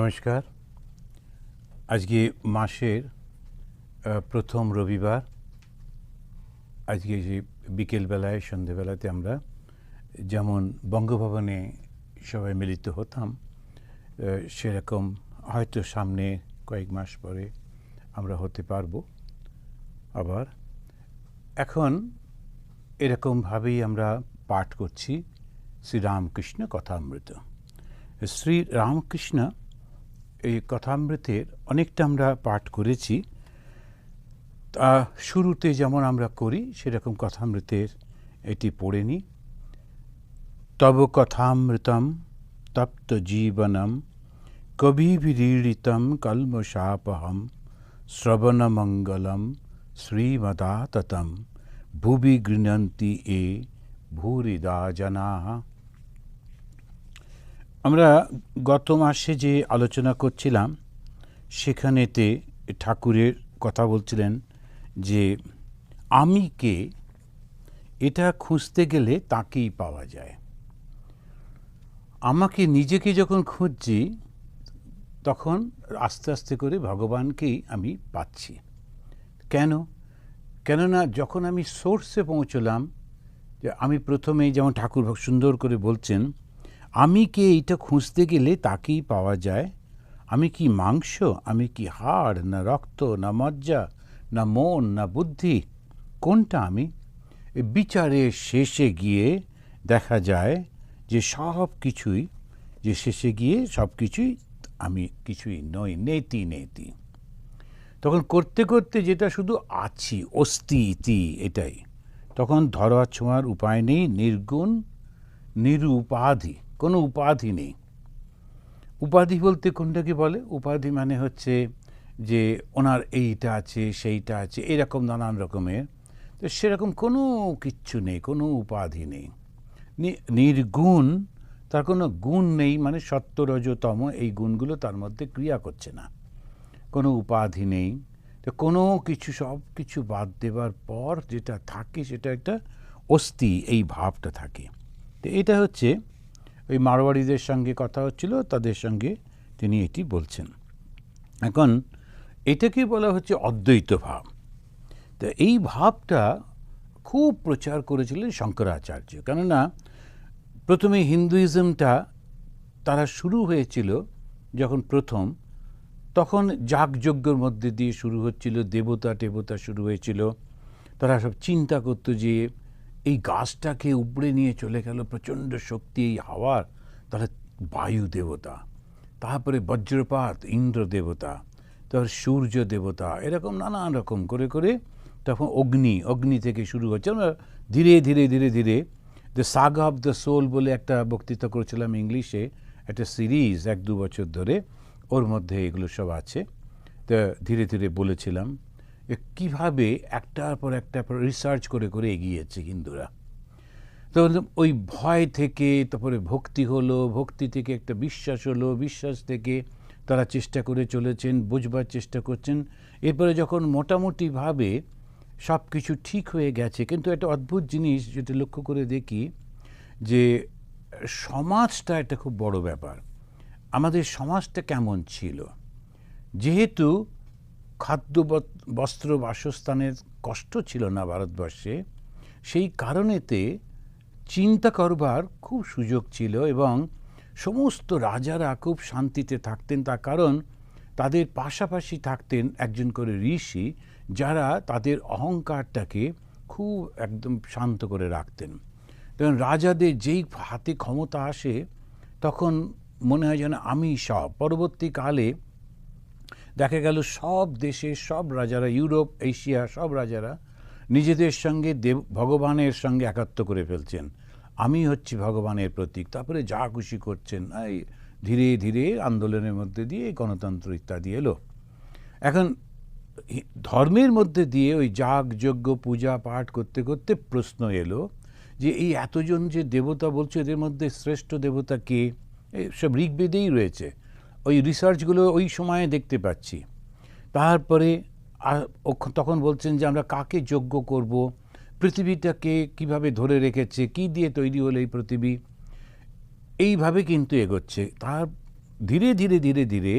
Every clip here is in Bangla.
নমস্কার। আজকে মাসের প্রথম রবিবার। আজকে যে বিকেলবেলায় সন্ধেবেলাতে আমরা যেমন বঙ্গভবনে সবাই মিলিত হতাম, সেরকম হয়তো সামনে কয়েক মাস পরে আমরা হতে পারবো আবার। এখন এরকমভাবেই আমরা পাঠ করছি শ্রীরামকৃষ্ণ কথামৃত। শ্রী রামকৃষ্ণ এই কথামৃতের অনেকটা আমরা পাঠ করেছি। শুরুতে যেমন আমরা করি সেরকম কথামৃতের এটি পড়ে নিই। তব কথামৃতম তপ্ত জীবনম কবিভিরীড়িতম কল্মষাপহম শ্রবণমঙ্গলম শ্রীমদাততম ভুবি গৃহন্তি এ ভূরিদা জনাঃ। আমরা গত মাসে যে আলোচনা করছিলাম সেখানেতে ঠাকুরের কথা বলছিলেন যে আমি কে, এটা খুঁজতে গেলে তাকেই পাওয়া যায়। আমাকে নিজেকে যখন খুঁজছি তখন আস্তে আস্তে করে ভগবানকেই আমি পাচ্ছি। কেননা যখন আমি সোর্সে পৌঁছলাম, যে আমি প্রথমেই যেমন ঠাকুর সুন্দর করে বলছেন, আমি কে এইটা খুঁজতে গেলে তাকেই পাওয়া যায়। আমি কি মাংস, আমি কি হাড়, না রক্ত, না মজ্জা, না মন, না বুদ্ধি, কোনটা আমি? বিচারের শেষে গিয়ে দেখা যায় যে সব কিছুই, যে শেষে গিয়ে সব কিছুই আমি কিছুই নই, নেতি নেতি। তখন করতে করতে যেটা শুধু আছি, অস্তি ইতি, এটাই তখন ধরা ছোঁয়ার উপায় নেই, নির্গুণ নিরুপাধি, কোনো উপাধি নেই। উপাধি বলতে কোনটাকে বলে? উপাধি মানে হচ্ছে যে ওনার এইটা আছে, সেইটা আছে, এরকম নানান রকমের। তো সেরকম কোনো কিচ্ছু নেই, কোনো উপাধি নেই। নির্গুণ, তার কোনো গুণ নেই, মানে সত্য রজতম এই গুণগুলো তার মধ্যে ক্রিয়া করছে না, কোনো উপাধি নেই। তো কোনো কিছু, সব কিছু বাদ দেবার পর যেটা থাকে সেটা একটা অস্থি, এই ভাবটা থাকে। তো এটা হচ্ছে ওই মারোয়াড়িদের সঙ্গে কথা হচ্ছিল, তাদের সঙ্গে তিনি এটি বলছেন। এখন এটাকে বলা হচ্ছে অদ্বৈত ভাব। তো এই ভাবটা খুব প্রচার করেছিলেন শঙ্করাচার্য। কেননা প্রথমে হিন্দুইজমটা তারা শুরু হয়েছিল যখন প্রথম, তখন যাগযজ্ঞের মধ্যে দিয়ে শুরু হচ্ছিল, দেবতা টেবতা শুরু হয়েছিল। তারা সব চিন্তা করতো যে এই গাছটাকে উপড়ে নিয়ে চলে গেল প্রচণ্ড শক্তি এই হাওয়ার, তাহলে বায়ু দেবতা, তারপরে বজ্রপাত ইন্দ্র দেবতা, তারপর সূর্য দেবতা, এরকম নানান রকম করে করে তখন অগ্নি থেকে শুরু হচ্ছে। আমরা ধীরে ধীরে ধীরে ধীরে the saga of the soul বলে একটা বক্তৃতা করেছিলাম ইংলিশে, একটা সিরিজ 1-2 বছর ধরে, ওর মধ্যে এগুলো সব আছে। তো ধীরে ধীরে বলেছিলাম কীভাবে একটার পর একটা রিসার্চ করে করে এগিয়েছে হিন্দুরা। তো ওই ভয় থেকে তারপরে ভক্তি হলো, ভক্তি থেকে একটা বিশ্বাস হলো, বিশ্বাস থেকে তারা চেষ্টা করে চলেছেন, বুঝবার চেষ্টা করছেন। এরপরে যখন মোটামুটিভাবে সব কিছু ঠিক হয়ে গেছে, কিন্তু একটা অদ্ভুত জিনিস যেটা লক্ষ্য করে দেখি, যে সমাজটা একটা খুব বড় ব্যাপার। আমাদের সমাজটা কেমন ছিল? যেহেতু খাদ্য বস্ত্র বাসস্থানের কষ্ট ছিল না ভারতবর্ষে, সেই কারণেতে চিন্তা করবার খুব সুযোগ ছিল এবং সমস্ত রাজারা খুব শান্তিতে থাকতেন। তার কারণ তাদের পাশাপাশি থাকতেন একজন করে ঋষি, যারা তাদের অহংকারটাকে খুব একদম শান্ত করে রাখতেন। তখন রাজাদের যেই হাতে ক্ষমতা আসে তখন মনে হয় যেন আমি সব। পরবর্তীকালে দেখা গেল সব দেশের সব রাজারা, ইউরোপ, এশিয়া, সব রাজারা নিজেদের সঙ্গে ভগবানের সঙ্গে একাত্ম করে ফেলছেন। আমি হচ্ছি ভগবানের প্রতীক, তারপরে যা খুশি করছেন। এই ধীরে ধীরে আন্দোলনের মধ্যে দিয়ে গণতন্ত্র ইত্যাদি এলো। এখন ধর্মের মধ্যে দিয়ে ওই যাগ যজ্ঞ পূজা পাঠ করতে করতে প্রশ্ন এলো যে এই এতজন যে দেবতা বলছে, এদের মধ্যে শ্রেষ্ঠ দেবতা কে? সব ঋগ্বেদেই রয়েছে, ওই রিসার্চগুলো ওই সময়ে দেখতে পাচ্ছি। তারপরে তখন বলছেন যে আমরা কাকে যজ্ঞ করব, পৃথিবীটাকে কিভাবে ধরে রেখেছে, কি দিয়ে তৈরি হলো এই পৃথিবী, এইভাবে কিন্তু এগোচ্ছে। তার ধীরে ধীরে ধীরে ধীরে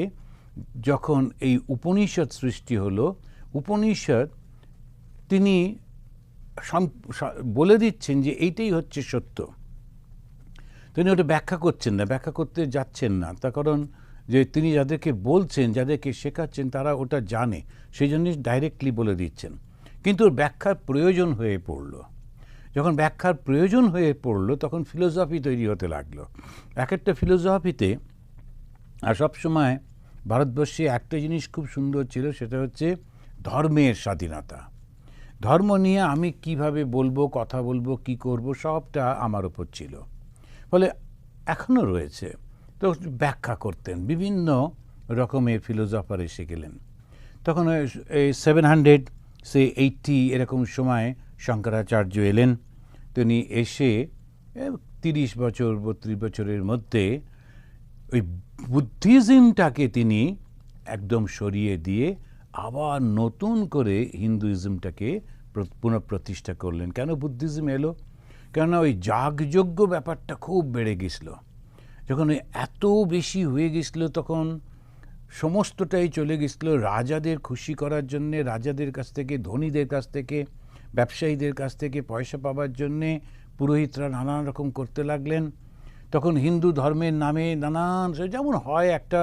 যখন এই উপনিষদ সৃষ্টি হলো, উপনিষদ তিনি বলে দিচ্ছেন যে এইটাই হচ্ছে সত্য। তিনি ওটা ব্যাখ্যা করছেন না, ব্যাখ্যা করতে যাচ্ছেন না, তার কারণ যে তিনি যাদেরকে বলছেন, যাদেরকে শেখাচ্ছেন, তারা ওটা জানে, সেই জন্যই ডাইরেক্টলি বলে দিচ্ছেন। কিন্তু ব্যাখ্যার প্রয়োজন হয়ে পড়ল। যখন ব্যাখ্যার প্রয়োজন হয়ে পড়লো তখন ফিলোসফি তৈরি হতে লাগলো। এক একটা ফিলোসফিতে, আর সবসময় ভারতবর্ষে একটা জিনিস খুব সুন্দর ছিল, সেটা হচ্ছে ধর্মের স্বাধীনতা। ধর্ম নিয়ে আমি কিভাবে বলবো, কথা বলবো, কি করব, সবটা আমার উপর ছিল। ফলে এখনও রয়েছে। তো ব্যাখ্যা করতেন, বিভিন্ন রকমের ফিলোসফার এসে গেলেন। তখন এই 780 এরকম সময় শঙ্করাচার্য এলেন। তিনি এসে 30 বছর 32 বছরের মধ্যে ওই বুদ্ধিজমটাকে তিনি একদম সরিয়ে দিয়ে আবার নতুন করে হিন্দুইজমটাকে পুনঃপ্রতিষ্ঠা করলেন। কেন বুদ্ধিজম এলো? কেননা ওই যাগযজ্ঞ ব্যাপারটা খুব বেড়ে গেছিল। যখন ওই এত বেশি হয়ে গেছিল, তখন সমস্তটাই চলে গেছিল রাজাদের খুশি করার জন্যে, রাজাদের কাছ থেকে, ধনীদের কাছ থেকে, ব্যবসায়ীদের কাছ থেকে পয়সা পাওয়ার জন্যে পুরোহিতরা নানান রকম করতে লাগলেন। তখন হিন্দু ধর্মের নামে নানান, যেমন হয় একটা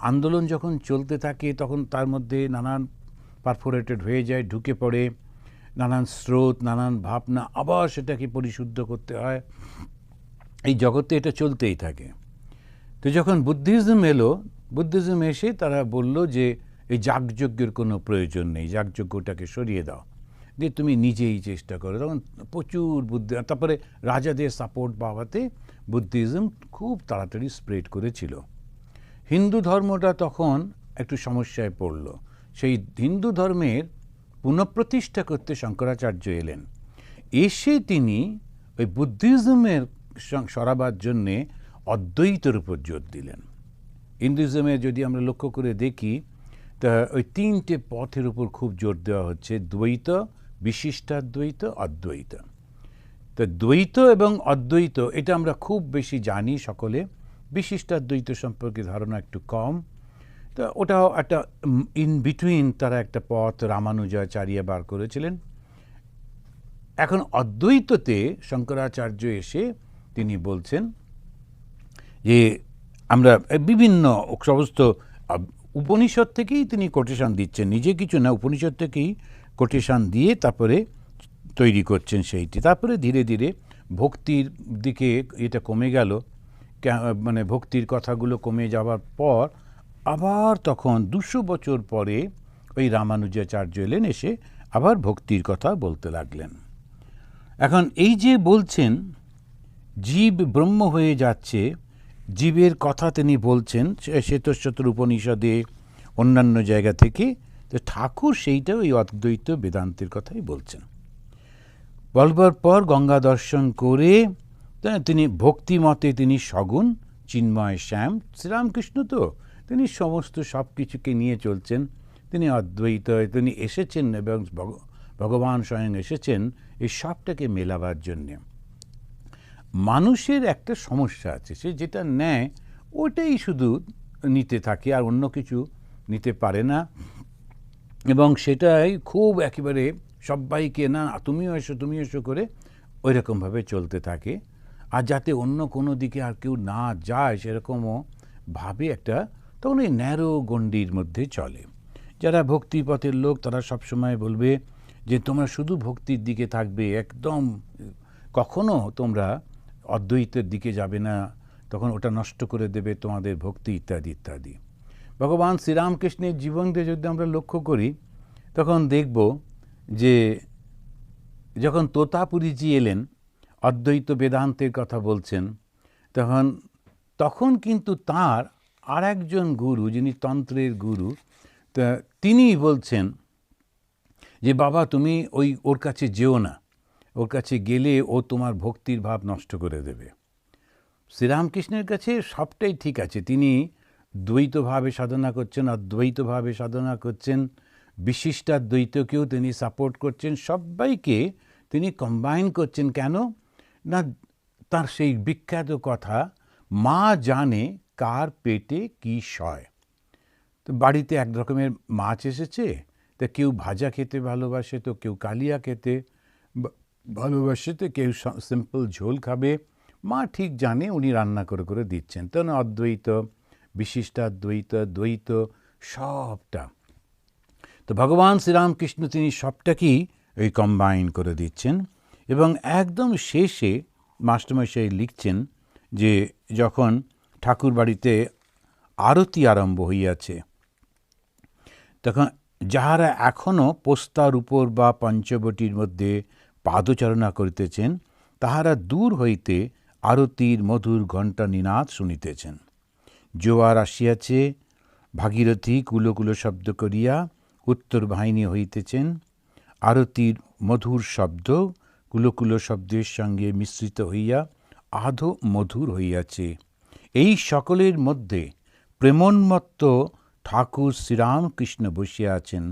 আন্দোলন যখন চলতে থাকে তখন তার মধ্যে নানান পারফোরেটেড হয়ে যায়, ঢুকে পড়ে নানান স্রোত, নানান ভাবনা, আবার সেটাকে পরিশুদ্ধ করতে হয়। এই জগতে এটা চলতেই থাকে। তো যখন বুদ্ধিজম এলো, বুদ্ধিজম এসে তারা বলল যে এই যাগযজ্ঞের কোনো প্রয়োজন নেই, যাগযজ্ঞটাকে সরিয়ে দাও, দিয়ে তুমি নিজেই চেষ্টা করো। তখন প্রচুর বুদ্ধি, তারপরে রাজাদের সাপোর্ট পাওয়াতে বুদ্ধিজম খুব তাড়াতাড়ি স্প্রেড করেছিল। হিন্দু ধর্মটা তখন একটু সমস্যায় পড়ল। সেই হিন্দু ধর্মের পুনঃপ্রতিষ্ঠা করতে শঙ্করাচার্য এলেন। এসে তিনি ওই বুদ্ধিজমের সরাবার জন্যে অদ্বৈতের উপর জোর দিলেন। হিন্দুইজমে যদি আমরা লক্ষ্য করে দেখি, তা ওই 3টে পথের উপর খুব জোর দেওয়া হচ্ছে: দ্বৈত, বিশিষ্টাদ্বৈত, অদ্বৈত। তো দ্বৈত এবং অদ্বৈত এটা আমরা খুব বেশি জানি সকলে, বিশিষ্টাদ্বৈত সম্পর্কে ধারণা একটু কম। তো ওটাও একটা ইন বিটুইন তারা একটা পথ রামানুজাচার্য বার করেছিলেন। এখন অদ্বৈততে শঙ্করাচার্য এসে তিনি বলছেন যে আমরা বিভিন্ন সমস্ত উপনিষদ থেকেই তিনি কোটেশন দিচ্ছেন, নিজে কিছু না, উপনিষদ থেকেই কোটেশন দিয়ে তারপরে তৈরি করছেন সেইটি। তারপরে ধীরে ধীরে ভক্তির দিকে এটা কমে গেল, মানে ভক্তির কথাগুলো কমে যাওয়ার পর আবার তখন 200 বছর পরে ওই রামানুজাচার্য এলেন, এসে আবার ভক্তির কথা বলতে লাগলেন। এখন এই যে বলছেন জীব ব্রহ্ম হয়ে যাচ্ছে, জীবের কথা তিনি বলছেন শ্বেতশতর উপনিষদে, অন্যান্য জায়গা থেকে। তো ঠাকুর সেইটা ওই অদ্বৈত বেদান্তের কথাই বলছেন। বলবার পর গঙ্গা দর্শন করে তিনি ভক্তি মতে তিনি সগুণ চিন্ময় শ্যাম, শ্রীরামকৃষ্ণ তো তিনি সমস্ত সব কিছুকে নিয়ে চলছেন। তিনি অদ্বৈত, তিনি এসেছেন এবং ভগবান স্বয়ং এসেছেন এই সবটাকে মেলাবার জন্যে। মানুষের একটা সমস্যা আছে, সে যেটা নেয় ওটাই শুধু নিতে থাকে, আর অন্য কিছু নিতে পারে না, এবং সেটাই খুব একেবারে সবাইকে না তুমিও এসো তুমিও এসো করে ওই রকমভাবে চলতে থাকে। আর যাতে অন্য কোনো দিকে আর কেউ না যায় সেরকমও ভাবে একটা, তখন ওই ন্যারো গণ্ডির মধ্যে চলে। যারা ভক্তিপথের লোক তারা সবসময় বলবে যে তোমরা শুধু ভক্তির দিকে থাকবে, একদম কখনো তোমরা অদ্বৈতের দিকে যাবে না, তখন ওটা নষ্ট করে দেবে তোমাদের ভক্তি ইত্যাদি ইত্যাদি। ভগবান শ্রীরামকৃষ্ণের জীবনকে যদি আমরা লক্ষ্য করি তখন দেখব যে যখন তোতাপুরীজি এলেন অদ্বৈত বেদান্তের কথা বলছেন, তখন কিন্তু তার আর একজন গুরু, যিনি তন্ত্রের গুরু, তা তিনি বলছেন যে বাবা তুমি ওর কাছে যেও না, ওর কাছে গেলে ও তোমার ভক্তির ভাব নষ্ট করে দেবে। শ্রীরামকৃষ্ণের কাছে সবটাই ঠিক আছে, তিনি দ্বৈতভাবে সাধনা করছেন, অদ্বৈতভাবে সাধনা করছেন, বিশিষ্টাদ্বৈতকেও তিনি সাপোর্ট করছেন, সবাইকে তিনি কম্বাইন করছেন। কেন না, তার সেই বিখ্যাত কথা, মা জানে কার পেটে কী সয়। তো বাড়িতে এক রকমের মাছ এসেছে, তা কেউ ভাজা খেতে ভালোবাসে, তো কেউ কালিয়া খেতে ভালোবাসে, তো কেউ সিম্পল ঝোল খাবে। মা ঠিক জানে উনি রান্না করে করে দিচ্ছেন। তো না অদ্বৈত, বিশিষ্টাদ্বৈত, দ্বৈত সবটা। তো ভগবান শ্রীরামকৃষ্ণ তিনি সবটাকেই ওই কম্বাইন করে দিচ্ছেন। এবং একদম শেষে মাস্টারমশাই লিখছেন যে যখন ঠাকুর বাড়িতে আরতি আরম্ভ হইয়াছে, তখন যাহারা এখনও পোস্তার উপর বা পঞ্চবটির মধ্যে পাদচারণা করিতেছেন, তাহারা দূর হইতে আরতির মধুর ঘণ্টা নিনাদ শুনিতেছেন। জোয়ার আসিয়াছে, ভাগীরথী কুলো কুলো শব্দ করিয়া উত্তর বাহিনী হইতেছেন। আরতির মধুর শব্দ কুলো কুলো শব্দের সঙ্গে মিশ্রিত হইয়া আধো মধুর হইয়াছে। এই সকলের মধ্যে প্রেমোন্মত্ত ঠাকুর শ্রীরামকৃষ্ণ বসিয়া আছেন।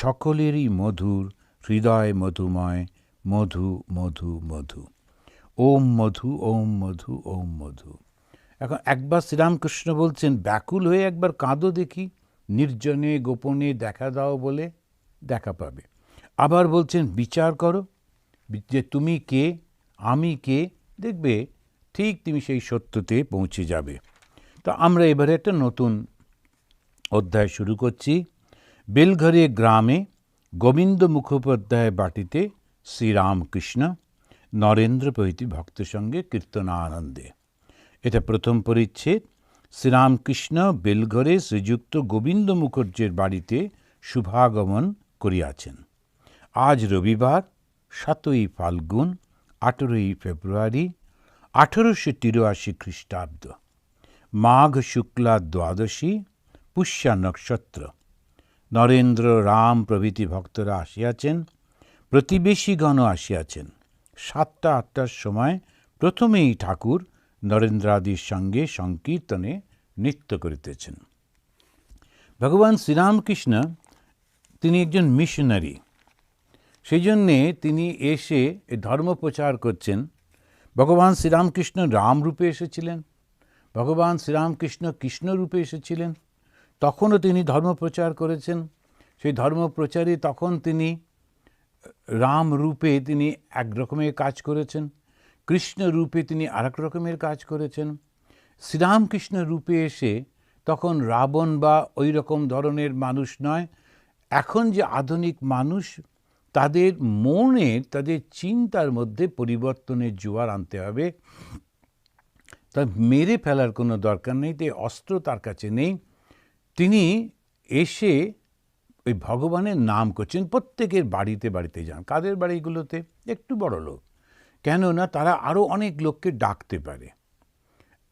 সকলেরই মধুর, হৃদয় মধুময়, মধু মধু মধু। ওম মধু, ওম মধু, ওম মধু। এখন একবার শ্রীরামকৃষ্ণ বলছেন, ব্যাকুল হয়ে একবার কাঁদো দেখি, নির্জনে গোপনে দেখা দাও বলে, দেখা পাবে। আবার বলছেন বিচার করো যে তুমি কে, আমি কে, দেখবে ঠিক তুমি সেই সত্যতে পৌঁছে যাবে। তো আমরা এবারে একটা নতুন অধ্যায় শুরু করছি। বেলঘরে গ্রামে গোবিন্দ মুখোপাধ্যায় বাটিতে শ্রীরামকৃষ্ণ নরেন্দ্র প্রভৃতি ভক্ত সঙ্গে কীর্তনানন্দে। এটা প্রথম পরিচ্ছেদ। শ্রীরামকৃষ্ণ বেলঘরে শ্রীযুক্ত গোবিন্দ মুখুজ্জের বাড়িতে শুভাগমন করিয়াছেন। আজ রবিবার 7ই ফাল্গুন 18ই ফেব্রুয়ারি 1883 খ্রিস্টাব্দ, মাঘ শুক্লা দ্বাদশী, পুষ্যা নক্ষত্র। নরেন্দ্র, রাম প্রভৃতি ভক্তরা আসিয়াছেন, প্রতিবেশীগণও আসিয়াছেন। 7টা-8টার সময় প্রথমেই ঠাকুর নরেন্দ্রাদির সঙ্গে সংকীর্তনে নৃত্য করিতেছেন। ভগবান শ্রীরামকৃষ্ণ তিনি একজন মিশনারি, সেই জন্যে তিনি এসে ধর্ম প্রচার করছেন। ভগবান শ্রীরামকৃষ্ণ রামরূপে এসেছিলেন, ভগবান শ্রীরামকৃষ্ণ কৃষ্ণরূপে এসেছিলেন, তখনও তিনি ধর্ম প্রচার করেছেন। সেই ধর্ম প্রচারে তখন তিনি রাম রূপে তিনি এক রকমের কাজ করেছেন, কৃষ্ণ রূপে তিনি আরেক রকমের কাজ করেছেন। শ্রীরামকৃষ্ণ রূপে এসে তখন রাবণ বা ওই রকম ধরনের মানুষ নয়, এখন যে আধুনিক মানুষ, তাদের মনে, তাদের চিন্তার মধ্যে পরিবর্তনের জোয়ার আনতে হবে। তা মেরে ফেলার কোনো দরকার নেই, তাই অস্ত্র তার কাছে নেই। তিনি এসে ওই ভগবানের নাম করছেন। প্রত্যেকের বাড়িতে বাড়িতে যান। কাদের বাড়িগুলোতে? একটু বড় লোক, কেননা তারা আরও অনেক লোককে ডাকতে পারে।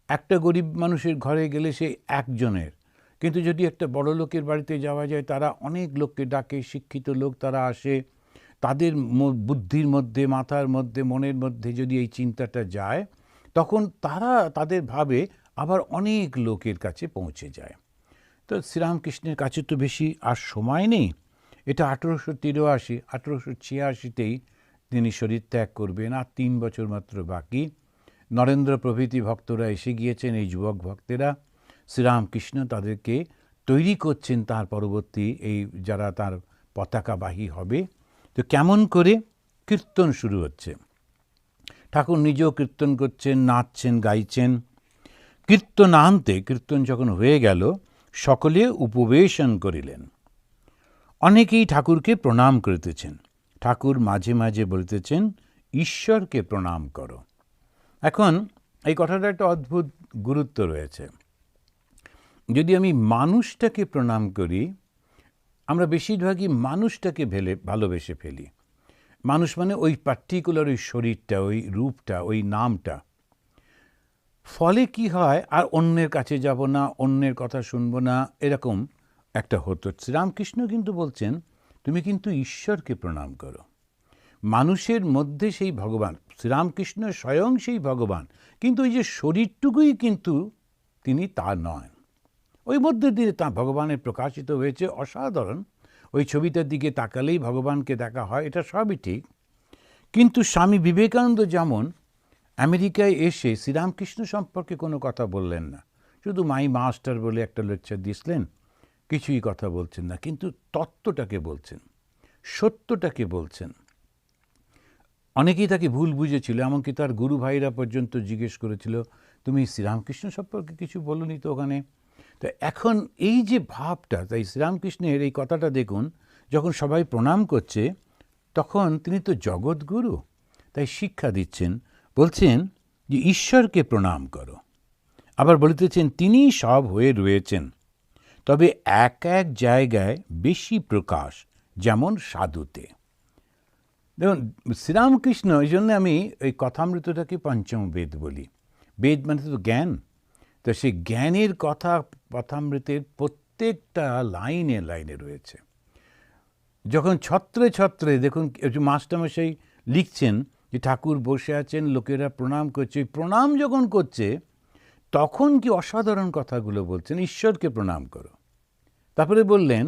একটা গরিব মানুষের ঘরে গেলে সে একজনের, কিন্তু যদি একটা বড় লোকের বাড়িতে যাওয়া যায়, তারা অনেক লোককে ডাকে, শিক্ষিত লোক তারা আসে। তাদের বুদ্ধির মধ্যে, মাথার মধ্যে, মনের মধ্যে যদি এই চিন্তাটা যায়, তখন তারা তাদের ভাবে আবার অনেক লোকের কাছে পৌঁছে যায়। তো শ্রীরামকৃষ্ণের কাছে তো বেশি আর সময় নেই। এটা 1883, 1886তেই তিনি শরীর ত্যাগ করবেন। আর 3 বছর মাত্র বাকি। নরেন্দ্র প্রভৃতি ভক্তরা এসে গিয়েছেন, এই যুবক ভক্তেরা। শ্রীরামকৃষ্ণ তাদেরকে তৈরি করছেন তার পরবর্তী এই যারা তার পতাকাবাহী হবে। তো কেমন করে কীর্তন শুরু হচ্ছে। ঠাকুর নিজেও কীর্তন করছেন, নাচছেন, গাইছেন। কীর্তনান্তে, কীর্তন যখন হয়ে গেল, সকলে উপবেশন করিলেন। অনেকেই ঠাকুরকে প্রণাম করিতেছেন। ঠাকুর মাঝে মাঝে বলিতেছেন, ঈশ্বরকে প্রণাম করো। এখন এই কথাটা একটা অদ্ভুত গুরুত্ব রয়েছে। যদি আমি মানুষটাকে প্রণাম করি, আমরা বেশিরভাগই মানুষটাকে ভালোবেসে ফেলি। মানুষ মানে ওই পার্টিকুলার ওই শরীরটা, ওই রূপটা, ওই নামটা। ফলে কি হয়, আর অন্যের কাছে যাব না, অন্যের কথা শুনবো না, এরকম একটা হতো। শ্রীরামকৃষ্ণ কিন্তু বলছেন, তুমি কিন্তু ঈশ্বরকে প্রণাম করো। মানুষের মধ্যে সেই ভগবান, শ্রীরামকৃষ্ণ স্বয়ং সেই ভগবান, কিন্তু ওই যে শরীরটুকুই কিন্তু তিনি তা নয়। ওই মধ্যে দিয়ে তা ভগবানের প্রকাশিত হয়েছে, অসাধারণ। ওই ছবিটার দিকে তাকালেই ভগবানকে দেখা হয়, এটা সবই ঠিক। কিন্তু স্বামী বিবেকানন্দ যেমন আমেরিকায় এসে শ্রীরামকৃষ্ণ সম্পর্কে কোনো কথা বললেন না, শুধু মাই মাস্টার বলে একটা লেকচার দিয়েছিলেন, কিছুই কথা বলছেন না, কিন্তু তত্ত্বটাকে বলছেন, সত্যটাকে বলছেন। অনেকেই তাকে ভুল বুঝেছিল, এমনকি তার গুরু ভাইরা পর্যন্ত জিজ্ঞেস করেছিল, তুমি শ্রীরামকৃষ্ণ সম্পর্কে কিছু বলোনি তো ওখানে। তো এখন এই যে ভাবটা, তাই শ্রীরামকৃষ্ণের এই কথাটা দেখুন, যখন সবাই প্রণাম করছে তখন তিনি তো জগৎগুরু, তাই শিক্ষা দিচ্ছেন, বলছেন যে ঈশ্বরকে প্রণাম করো। আবার বলিতেছেন তিনি সব হয়ে রয়েছেন, তবে এক এক জায়গায় বেশি প্রকাশ, যেমন সাধুতে। দেখুন শ্রীরামকৃষ্ণ, এই জন্য আমি এই কথামৃতটাকে পঞ্চম বেদ বলি। বেদ মানে তো জ্ঞান, তো সেই জ্ঞানের কথা কথামৃতের প্রত্যেকটা লাইনে লাইনে রয়েছে। যখন ছত্রে ছত্রে দেখুন মাস্টারমশাই লিখছেন যে ঠাকুর বসে আছেন, লোকেরা প্রণাম করছে, প্রণাম যখন করছে তখন কি অসাধারণ কথাগুলো বলছেন, ঈশ্বরকে প্রণাম করো। তারপরে বললেন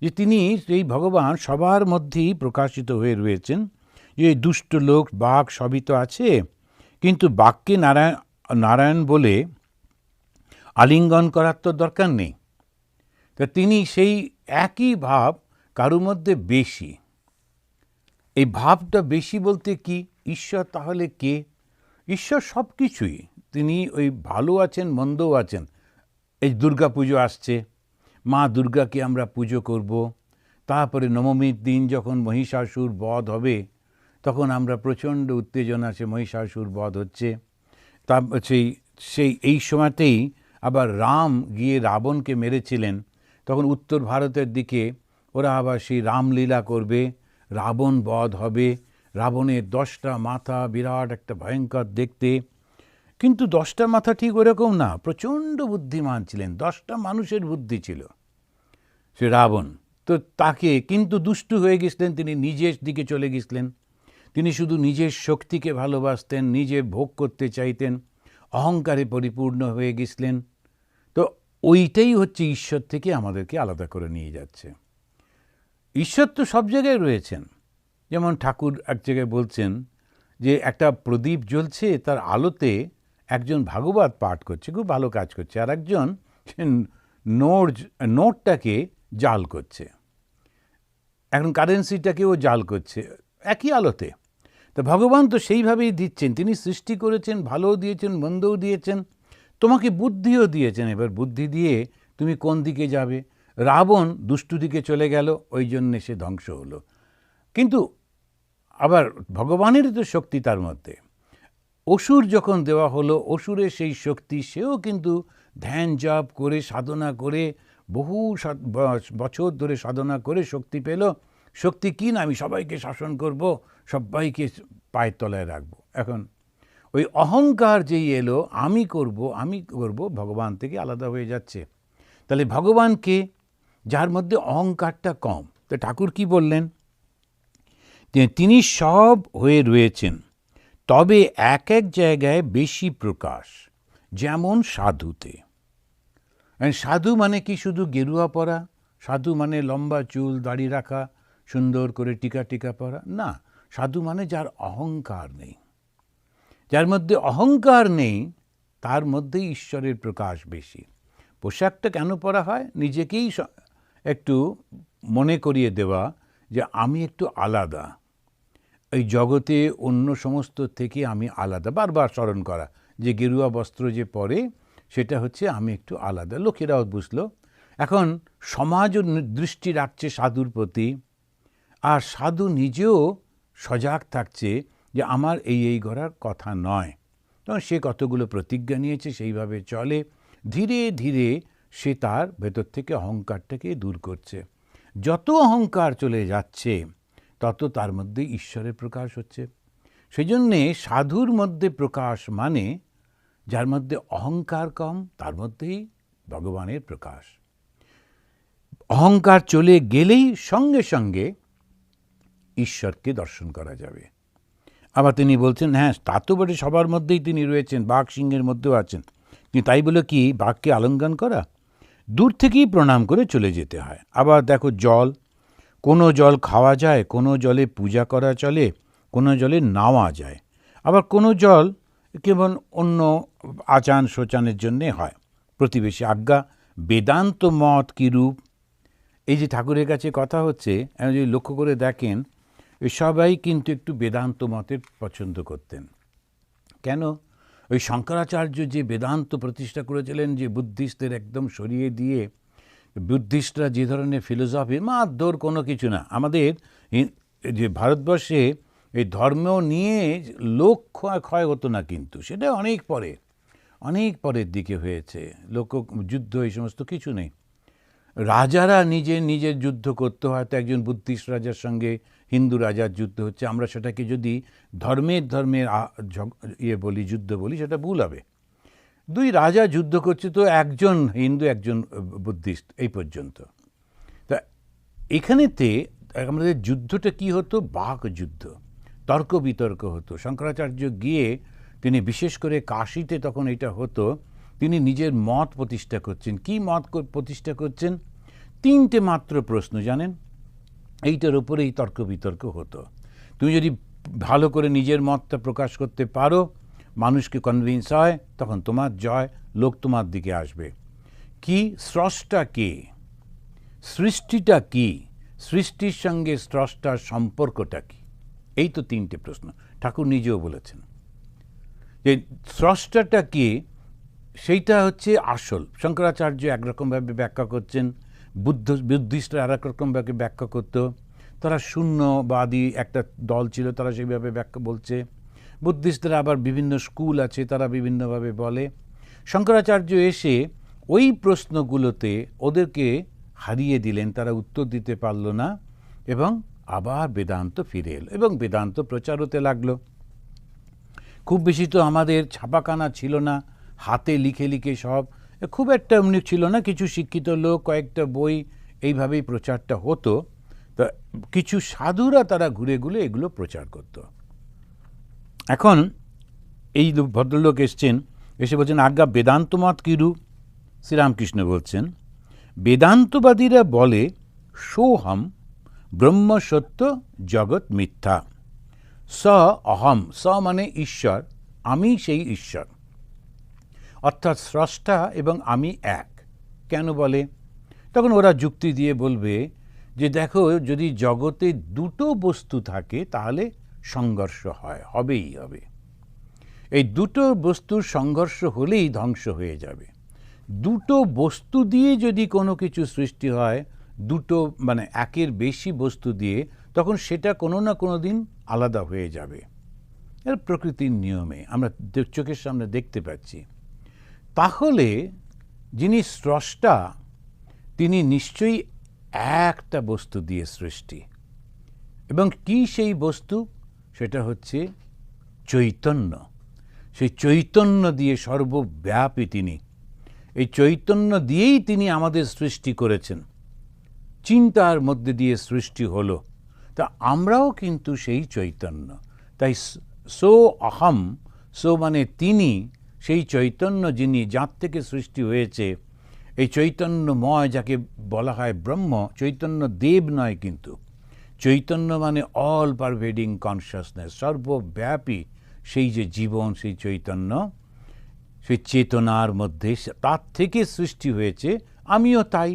যে তিনি সেই ভগবান সবার মধ্যেই প্রকাশিত হয়ে রয়েছেন, যে দুষ্ট লোক বাঘ সবই তো আছে, কিন্তু বাঘকে নারায়ণ নারায়ণ বলে আলিঙ্গন করার তো দরকার নেই। তা তিনি সেই একই ভাব কারোর মধ্যে বেশি। এই ভাবটা বেশি বলতে কি, ঈশ্বর তাহলে কে? ঈশ্বর সব কিছুই, তিনি ওই ভালো আছেন মন্দও আছেন। এই দুর্গা পুজো আসছে, মা দুর্গাকে আমরা পুজো করব, তারপরে নবমীর দিন যখন মহিষাসুর বধ হবে তখন আমরা প্রচণ্ড উত্তেজনা, সে মহিষাসুর বধ হচ্ছে। তা সেই এই সময়তেই আবার রাম গিয়ে রাবণকে মেরেছিলেন, তখন উত্তর ভারতের দিকে ওরা আবার সেই রামলীলা করবে, রাবণ বধ হবে, রাবণের 10টা মাথা, বিরাট একটা ভয়ঙ্কর দেখতে। কিন্তু 10টা মাথা ঠিক ওরকম না, প্রচণ্ড বুদ্ধিমান ছিলেন, 10টা মানুষের বুদ্ধি ছিল সে রাবণ। তো তাকে কিন্তু দুষ্টু হয়ে গেছিলেন, তিনি নিজের দিকে চলে গেছিলেন, তিনি শুধু নিজের শক্তিকে ভালোবাসতেন, নিজে ভোগ করতে চাইতেন, অহংকারে পরিপূর্ণ হয়ে গেছিলেন। তো ওইটাই হচ্ছে ঈশ্বর থেকে আমাদেরকে আলাদা করে নিয়ে যাচ্ছে। ঈশ্বর তো সব জায়গায় রয়েছেন। যেমন ঠাকুর এক জায়গায় বলছেন যে একটা প্রদীপ জ্বলছে, তার আলোতে একজন ভাগবত পাঠ করছে, খুব ভালো কাজ করছে, আর একজন নোটটাকে জাল করছে, এখন কারেন্সিটাকেও জাল করছে একই আলোতে। তো ভগবান তো সেইভাবেই দিচ্ছেন, তিনি সৃষ্টি করেছেন, ভালোও দিয়েছেন মন্দও দিয়েছেন, তোমাকে বুদ্ধিও দিয়েছেন। এবার বুদ্ধি দিয়ে তুমি কোন দিকে যাবে। রাবণ দুষ্টু দিকে চলে গেল, ওই জন্যে সে ধ্বংস হলো। কিন্তু আবার ভগবানেরই তো শক্তি তার মধ্যে। অসুর যখন দেওয়া হলো, অসুরের সেই শক্তি, সেও কিন্তু ধ্যান জপ করে সাধনা করে বহু বছর ধরে সাধনা করে শক্তি পেল। শক্তি কি না, আমি সবাইকে শাসন করব, সবাইকে পায়ের তলায় রাখবো। এখন ওই অহংকার যেই এলো, আমি করব, ভগবান থেকে আলাদা হয়ে যাচ্ছে। তাহলে ভগবানকে, যার মধ্যে অহংকারটা কম, তো ঠাকুর কি বললেন, তিনি সব হয়ে রয়েছেন, তবে এক এক জায়গায় বেশি প্রকাশ, যেমন সাধুতে। সাধু মানে কি শুধু গেরুয়া পরা? সাধু মানে লম্বা চুল দাড়ি রাখা, সুন্দর করে টিকা টিকা পরা? না, সাধু মানে যার অহংকার নেই। যার মধ্যে অহংকার নেই তার মধ্যেই ঈশ্বরের প্রকাশ বেশি। পোশাকটা কেন পরা হয়? নিজেকেই একটু মনে করিয়ে দেওয়া যে আমি একটু আলাদা, এই জগতে অন্য সমস্ত থেকে আমি আলাদা, বারবার স্মরণ করা যে গেরুয়া বস্ত্র যে পরে সেটা হচ্ছে আমি একটু আলাদা, লোকেরাও বুঝলো। এখন সমাজও দৃষ্টি রাখছে সাধুর প্রতি, আর সাধু নিজেও সজাগ থাকছে যে আমার এই করার কথা নয়। তখন সে কতগুলো প্রতিজ্ঞা নিয়েছে, সেইভাবে চলে। ধীরে ধীরে সে তার ভেতর থেকে অহংকারটাকে দূর করছে। যত অহংকার চলে যাচ্ছে তত তার মধ্যে ঈশ্বরের প্রকাশ হচ্ছে। সেই জন্যে সাধুর মধ্যে প্রকাশ মানে যার মধ্যে অহংকার কম, তার মধ্যেই ভগবানের প্রকাশ। অহংকার চলে গেলেই সঙ্গে সঙ্গে ঈশ্বরকে দর্শন করা যাবে। আবার তিনি বলছেন, হ্যাঁ তা তো বটে, সবার মধ্যেই তিনি রয়েছেন, বাঘ সিংহের মধ্যেও আছেন, কিন্তু তাই বলে কি বাঘকে আলিঙ্গন করা? দূর থেকেই প্রণাম করে চলে যেতে হয়। আবার দেখো জল, কোনো জল খাওয়া যায়, কোনো জলে পূজা করা চলে, কোনো জলে নাওয়া যায়, আবার কোনো জল কেবল অন্য আচান শোচানের জন্যে হয়, প্রতিবেশী আজ্ঞা বেদান্ত মত কিরূপ। এই যে ঠাকুরের কাছে কথা হচ্ছে, যদি লক্ষ্য করে দেখেন সবাই কিন্তু একটু বেদান্ত মতের পছন্দ করতেন। কেন? ওই শঙ্করাচার্য যে বেদান্ত প্রতিষ্ঠা করেছিলেন, যে বুদ্ধিস্টদের একদম সরিয়ে দিয়ে বুদ্ধিস্টরা যে ধরনের ফিলোসফি, মারধর কোনো কিছু না। আমাদের যে ভারতবর্ষে এই ধর্ম নিয়ে লোক ক্ষয় হতো না, কিন্তু সেটা অনেক পরের দিকে হয়েছে। লোক যুদ্ধ এই সমস্ত কিছু নেই। রাজারা নিজের যুদ্ধ করতে, হয়তো একজন বুদ্ধিস্ট রাজার সঙ্গে হিন্দু রাজার যুদ্ধ হচ্ছে, আমরা সেটাকে যদি ধর্মের বলি, যুদ্ধ বলি, সেটা ভুল হবে। দুই রাজা যুদ্ধ করছে, তো একজন হিন্দু একজন বুদ্ধিস্ট, এই পর্যন্ত। তা এখানেতে আমাদের যুদ্ধটা কি হতো? বাক যুদ্ধ, তর্ক বিতর্ক হতো। শঙ্করাচার্য গিয়ে তিনি বিশেষ করে কাশীতে তখন এটা হতো, তিনি নিজের মত প্রতিষ্ঠা করছেন। কি মত প্রতিষ্ঠা করছেন? 3টে মাত্র প্রশ্ন, জানেন, এইটার উপরেই তর্ক বিতর্ক হতো। তুমি যদি ভালো করে নিজের মতটা প্রকাশ করতে পারো, মানুষকে কনভিন্স হয়, তখন তোমার জয়, লোক তোমার দিকে আসবে। কি? স্রষ্টা কে? সৃষ্টিটা কি? সৃষ্টির সঙ্গে স্রষ্টার সম্পর্কটা কি? এই তো 3টে প্রশ্ন। ঠাকুর নিজেও বলেছেন যে স্রষ্টাটা কি, সেইটা হচ্ছে আসল। শঙ্করাচার্য একরকমভাবে ব্যাখ্যা করছেন, বুদ্ধিস্টরা আর এক রকমভাবে ব্যাখ্যা করত। তারা শূন্যবাদী একটা দল ছিল, তারা সেইভাবে ব্যাখ্যা বলছে। বুদ্ধিস্টরা আবার বিভিন্ন স্কুল আছে, তারা বিভিন্নভাবে বলে। শঙ্করাচার্য এসে ওই প্রশ্নগুলোতে ওদেরকে হারিয়ে দিলেন, তারা উত্তর দিতে পারল না, এবং আবার বেদান্ত ফিরে এলো এবং বেদান্ত প্রচার হতে লাগলো। খুব বেশি তো আমাদের ছাপাখানা ছিল না, হাতে লিখে লিখে সব, খুব একটা এমনি ছিল না। কিছু শিক্ষিত লোক, কয়েকটা বই, এইভাবেই প্রচারটা হতো। তা কিছু সাধুরা তারা ঘুরে ঘুরে এগুলো প্রচার করত। এখন এই ভদ্রলোক এসছেন, এসে বলছেন আজ্ঞা বেদান্ত মত কিরূপ। শ্রীরামকৃষ্ণ বলছেন, বেদান্তবাদীরা বলে সোহম ব্রহ্ম সত্য, জগৎ মিথ্যা। স অহম, স মানে ঈশ্বর, আমি সেই ঈশ্বর, অর্থাৎ স্রষ্টা এবং আমি এক। কেন বলে? তখন ওরা যুক্তি দিয়ে বলবে যে দেখো, যদি জগতে দুটো বস্তু থাকে তাহলে সংঘর্ষ হবেই হবে। এই দুটো বস্তুর সংঘর্ষ হলেই ধ্বংস হয়ে যাবে। দুটো বস্তু দিয়ে যদি কোনো কিছু সৃষ্টি হয়, দুটো মানে একের বেশি বস্তু দিয়ে, তখন সেটা কোনো না কোনো দিন আলাদা হয়ে যাবে। এর প্রকৃতির নিয়মে আমরা চোখের সামনে দেখতে পাচ্ছি। তাহলে যিনি স্রষ্টা, তিনি নিশ্চয়ই একটা বস্তু দিয়ে সৃষ্টি। এবং কি সেই বস্তু? সেটা হচ্ছে চৈতন্য। সেই চৈতন্য দিয়ে সর্বব্যাপী তিনি। এই চৈতন্য দিয়েই তিনি আমাদের সৃষ্টি করেছেন। চিন্তার মধ্যে দিয়ে সৃষ্টি হলো। তা আমরাও কিন্তু সেই চৈতন্য। তাই সো অহম, সো মানে তিনি, সেই চৈতন্য যিনি, যার থেকে সৃষ্টি হয়েছে, এই চৈতন্যময় যাকে বলা হয় ব্রহ্ম। চৈতন্য দেব নয়, কিন্তু চৈতন্য মানে অল পারভেডিং কনসিয়াসনেস, সর্বব্যাপী সেই যে জীবন, সেই চৈতন্য, সেই চেতনার মধ্যে, তার থেকে সৃষ্টি হয়েছে, আমিও তাই।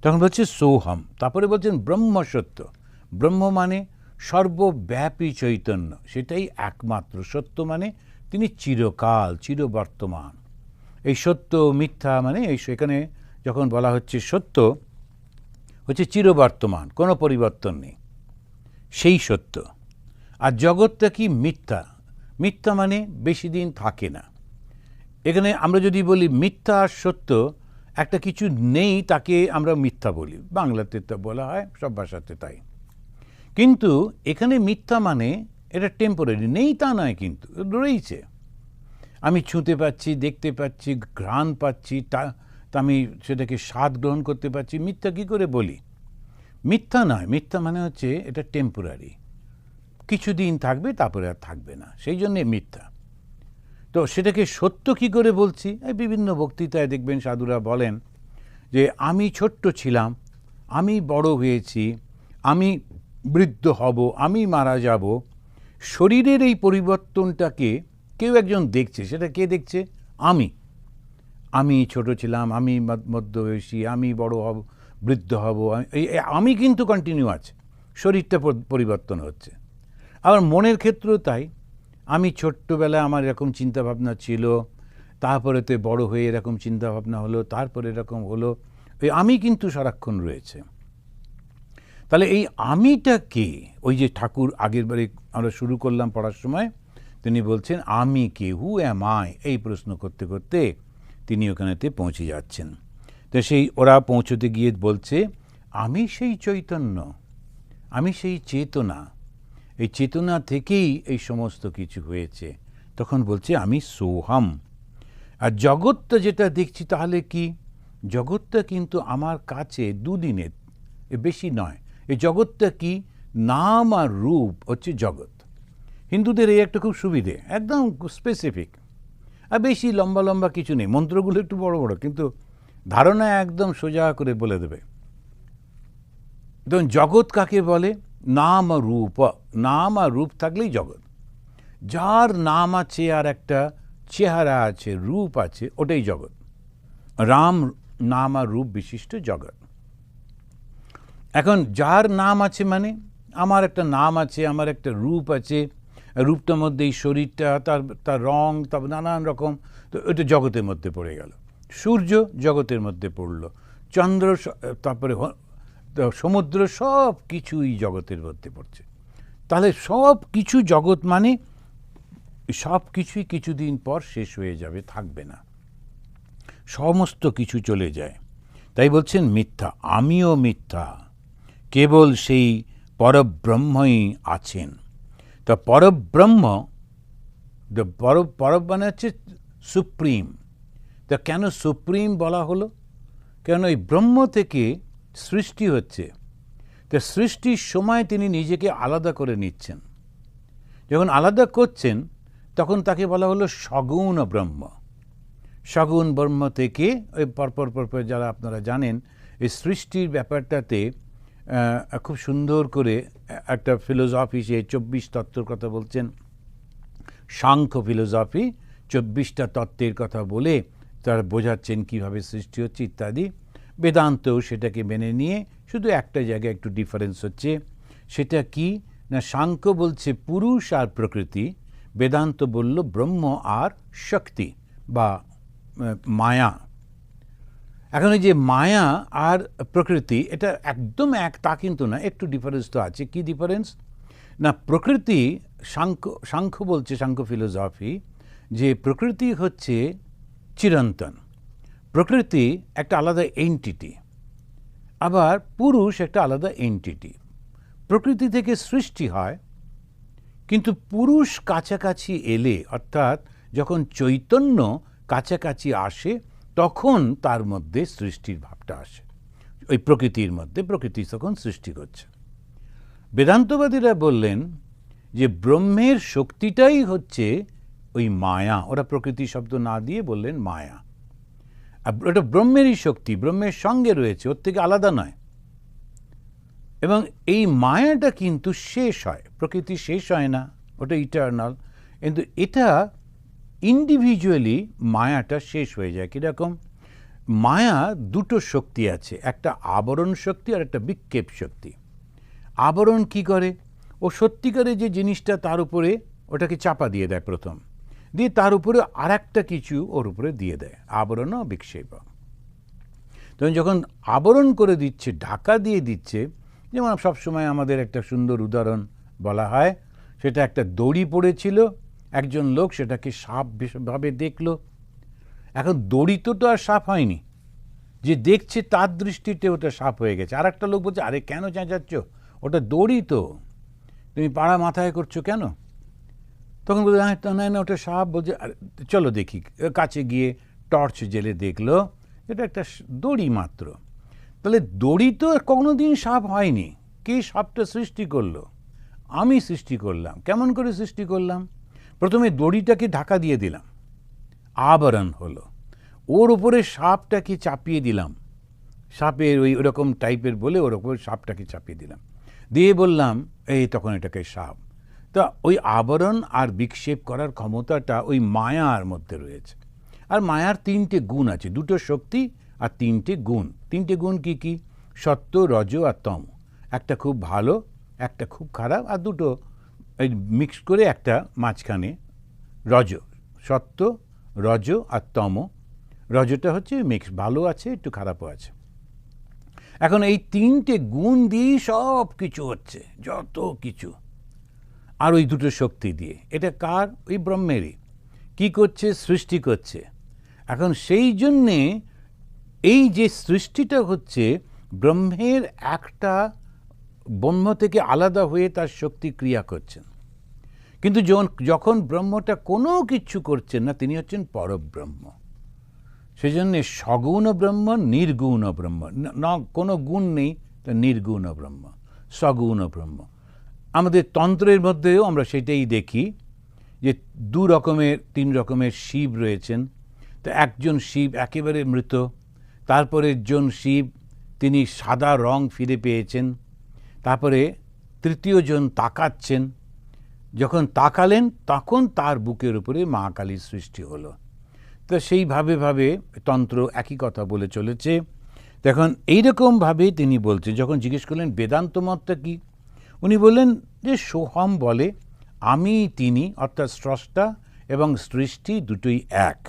তখন বলছে সোহম, তারপরে বলছেন ব্রহ্ম সত্য। ব্রহ্ম মানে সর্বব্যাপী চৈতন্য, সেটাই একমাত্র সত্য। মানে তিনি চিরকাল, চিরবর্তমান। এই সত্য মিথ্যা মানে এখানে যখন বলা হচ্ছে সত্য, হচ্ছে চিরবর্তমান, কোনো পরিবর্তন নেই, সেই সত্য। আর জগৎটা কি? মিথ্যা। মিথ্যা মানে বেশি দিন থাকে না। এখানে আমরা যদি বলি মিথ্যা আর সত্য, একটা কিছু নেই তাকে আমরা মিথ্যা বলি, বাংলাতে তো বলা হয়, সব ভাষাতে তাই। কিন্তু এখানে মিথ্যা মানে এটা টেম্পোরারি, নেই তা নয়, কিন্তু রয়েছে। আমি ছুঁতে পাচ্ছি, দেখতে পাচ্ছি, ঘ্রাণ পাচ্ছি, তা আমি সেটাকে স্বাদ গ্রহণ করতে পারছি। মিথ্যা কি করে বলি? মিথ্যা নয়। মিথ্যা মানে হচ্ছে এটা টেম্পোরারি, কিছুদিন থাকবে, তারপরে আর থাকবে না, সেই জন্যে মিথ্যা। তো সেটাকে সত্য কি করে বলছি? বিভিন্ন বক্তৃতায় দেখবেন সাধুরা বলেন যে আমি ছোট্ট ছিলাম, আমি বড় হয়েছি, আমি বৃদ্ধ হব, আমি মারা যাব। শরীরের এই পরিবর্তনটাকে কেউ একজন দেখছে। সেটা কে দেখছে? আমি। আমি ছোট ছিলাম, আমি মধ্যবয়সী, আমি বড় হব, বৃদ্ধ হব, আমি কিন্তু কন্টিনিউ আছে, শরীরটা পরিবর্তন হচ্ছে। আবার মনের ক্ষেত্রেও তাই, আমি ছোট্টবেলায় আমার এরকম চিন্তাভাবনা ছিল, তারপরে তো বড় হয়ে এরকম চিন্তাভাবনা হলো, তারপরে এরকম হলো, এই আমি কিন্তু সারাক্ষণ রয়েছে। তাহলে এই আমিটা কে? ওই যে ঠাকুর আগের বারে আমরা শুরু করলাম পড়ার সময়, তিনি বলছেন আমি কে, হু অ্যাম আই, এই প্রশ্ন করতে করতে তিনি ওখানেতে পৌঁছে যাচ্ছেন। তো সেই ওরা পৌঁছতে গিয়ে বলছে আমি সেই চৈতন্য, আমি সেই চেতনা, এই চেতনা থেকেই এই সমস্ত কিছু হয়েছে। তখন বলছে আমি সোহাম। আর জগৎটা যেটা দেখছি তাহলে কি? জগৎটা কিন্তু আমার কাছে দুদিনের, বেশি নয়। এই জগৎটা কি? নাম আর রূপ হচ্ছে জগৎ। হিন্দুদের এই একটা খুব সুবিধে, একদম স্পেসিফিক, আর বেশি লম্বা লম্বা কিছু নেই, মন্ত্রগুলো একটু বড় বড়, কিন্তু ধারণা একদম সোজা করে বলে দেবে। দেখুন জগৎ কাকে বলে? নাম আর রূপ। নাম আর রূপ থাকলেই জগৎ। যার নাম আছে আর একটা চেহারা আছে, রূপ আছে, ওটাই জগৎ। রাম নাম আর রূপ বিশিষ্ট জগৎ। এখন যার নাম আছে মানে আমার একটা নাম আছে, আমার একটা রূপ আছে, রূপটার মধ্যে এই শরীরটা, তার রং, তার নানান রকম, তো ওটা জগতের মধ্যে পড়ে গেল। সূর্য জগতের মধ্যে পড়ল, চন্দ্র, তারপরে সমুদ্র, সব কিছুই জগতের মধ্যে পড়ছে। তাহলে সব কিছু জগৎ মানে সব কিছুই কিছুদিন পর শেষ হয়ে যাবে, থাকবে না, সমস্ত কিছু চলে যায়। তাই বলছেন মিথ্যা, আমিও মিথ্যা, কেবল সেই পরব্রহ্মই আছেন। তা পরব্রহ্ম, পরব মানে হচ্ছে সুপ্রিম। তা কেন সুপ্রিম বলা হলো? কেন এই ব্রহ্ম থেকে সৃষ্টি হচ্ছে, তা সৃষ্টির সময় তিনি নিজেকে আলাদা করে নিচ্ছেন। যখন আলাদা করছেন তখন তাকে বলা হলো সগুণ ব্রহ্ম। সগুণ ব্রহ্ম থেকে ওই পরপর যারা আপনারা জানেন, এই সৃষ্টির ব্যাপারটাতে খুব সুন্দর করে একটা ফিলোসফি, সে 24 তত্ত্বের কথা বলছেন, সাংখ্য ফিলোসফি, 24টা তত্ত্বের কথা বলে তারা বোঝাচ্ছেন কীভাবে সৃষ্টি হচ্ছে ইত্যাদি। বেদান্তও সেটাকে মেনে নিয়ে, শুধু একটা জায়গায় একটু ডিফারেন্স হচ্ছে। সেটা কি না, সাংখ্য বলছে পুরুষ আর প্রকৃতি, বেদান্ত বলল ব্রহ্ম আর শক্তি বা মায়া। এখন এই যে মায়া আর প্রকৃতি, এটা একদম এক তা কিন্তু না, একটু ডিফারেন্স তো আছে। কি ডিফারেন্স না, প্রকৃতি, সাংখ্য বলছে, সাংখ্য ফিলোসফি, যে প্রকৃতি হচ্ছে চিরন্তন, প্রকৃতি একটা আলাদা এন্টিটি, আবার পুরুষ একটা আলাদা এন্টিটি। প্রকৃতি থেকে সৃষ্টি হয়, কিন্তু পুরুষ কাছাকাছি এলে, অর্থাৎ যখন চৈতন্য কাছাকাছি আসে, তখন তার মধ্যে সৃষ্টির ভাবটা আসে, ওই প্রকৃতির মধ্যে, প্রকৃতি তখন সৃষ্টি করছে। বেদান্তবাদীরা বললেন যে ব্রহ্মের শক্তিটাই হচ্ছে ওই মায়া, ওরা প্রকৃতি শব্দ না দিয়ে বললেন মায়া। আর ওটা ব্রহ্মেরই শক্তি, ব্রহ্মের সঙ্গে রয়েছে, ওর থেকে আলাদা নয়। এবং এই মায়াটা কিন্তু শেষ হয়, প্রকৃতি শেষ হয় না, ওটা ইটারনাল, কিন্তু এটা ইন্ডিভিজুয়ালি মায়াটা শেষ হয়ে যায়। কীরকম? মায়া দুটো শক্তি আছে, একটা আবরণ শক্তি আর একটা বিক্ষেপ শক্তি। আবরণ কি করে? ও সত্যিকারে যে জিনিসটা তার উপরে, ওটাকে চাপা দিয়ে দেয় প্রথম, দিয়ে তার উপরে আর একটা কিছু ওর উপরে দিয়ে দেয়, আবরণ ও বিক্ষেপ। তখন যখন আবরণ করে দিচ্ছে, ঢাকা দিয়ে দিচ্ছে, যেমন সবসময় আমাদের একটা সুন্দর উদাহরণ বলা হয়, সেটা একটা দড়ি পড়েছিল, একজন লোক সেটাকে সাপ ভাবে দেখলো। এখন দড়ি তো আর সাপ হয়নি, যে দেখছে তার দৃষ্টিতে ওটা সাপ হয়ে গেছে। আর একটা লোক বলছে, আরে কেন চেঁচাচ্ছ, ওটা দড়ি তো, তুমি পাড়া মাথায় করছো কেন? তখন বলছে না না ওটা সাপ। বলছে চলো দেখি, কাছে গিয়ে টর্চ জেলে দেখলো এটা একটা দড়ি মাত্র। তাহলে দড়ি তো কোনো দিন সাপ হয়নি, কে সাপটা সৃষ্টি করলো? আমি সৃষ্টি করলাম। কেমন করে সৃষ্টি করলাম? প্রথমে দড়িটাকে ঢাকা দিয়ে দিলাম, আবরণ হলো, ওর উপরে সাপটাকে চাপিয়ে দিলাম, সাপের ওই ওরকম টাইপের বলে ওর উপরে সাপটাকে চাপিয়ে দিলাম, দিয়ে বললাম এই, তখন এটাকে সাপ। তা ওই আবরণ আর বিক্ষেপ করার ক্ষমতাটা ওই মায়ার মধ্যে রয়েছে। আর মায়ার তিনটে গুণ আছে, দুটো শক্তি আর তিনটে গুণ। তিনটে গুণ কি কি? সত্য, রজ আর তম। একটা খুব ভালো, একটা খুব খারাপ, আর দুটো এই মিক্স করে একটা মাঝখানে রজ। সত্য, রজ আর তম। রজটা হচ্ছে মিক্স, ভালো আছে একটু খারাপও আছে। এখন এই তিনটে গুণ দিয়েই সব কিছু হচ্ছে, যত কিছু। আর ওই দুটো শক্তি দিয়ে। এটা কার? ওই ব্রহ্মেরই। কি করছে? সৃষ্টি করছে। এখন সেই জন্যে এই যে সৃষ্টিটা হচ্ছে, ব্রহ্মের একটা ব্রহ্ম থেকে আলাদা হয়ে তার শক্তি ক্রিয়া করছেন। কিন্তু যখন ব্রহ্মটা কোনো কিছু করছেন না, তিনি হচ্ছেন পরব্রহ্ম। সেই জন্যে সগুণ ব্রহ্ম, নির্গুণ ব্রহ্ম। না কোনো গুণ নেই, তা নির্গুণ ব্রহ্ম, সগুণ ব্রহ্ম। আমাদের তন্ত্রের মধ্যেও আমরা সেটাই দেখি যে তিন রকমের শিব রয়েছেন। তো একজন শিব একেবারে মৃত, তারপরে একজন শিব তিনি সাদা রং ফিরে পেয়েছেন, তারপরে তৃতীয় জন তাকাচ্ছেন, যখন তাকালেন তখন তার বুকের উপরে মা কালীর সৃষ্টি হলো। তো সেইভাবে তন্ত্র একই কথা বলে চলেছে। তখন এইরকমভাবে তিনি বলছেন, যখন জিজ্ঞেস করলেন বেদান্ত মতটা কি, উনি বললেন যে সোহম বলে আমি তিনি, অর্থাৎ স্রষ্টা এবং সৃষ্টি দুটোই এক।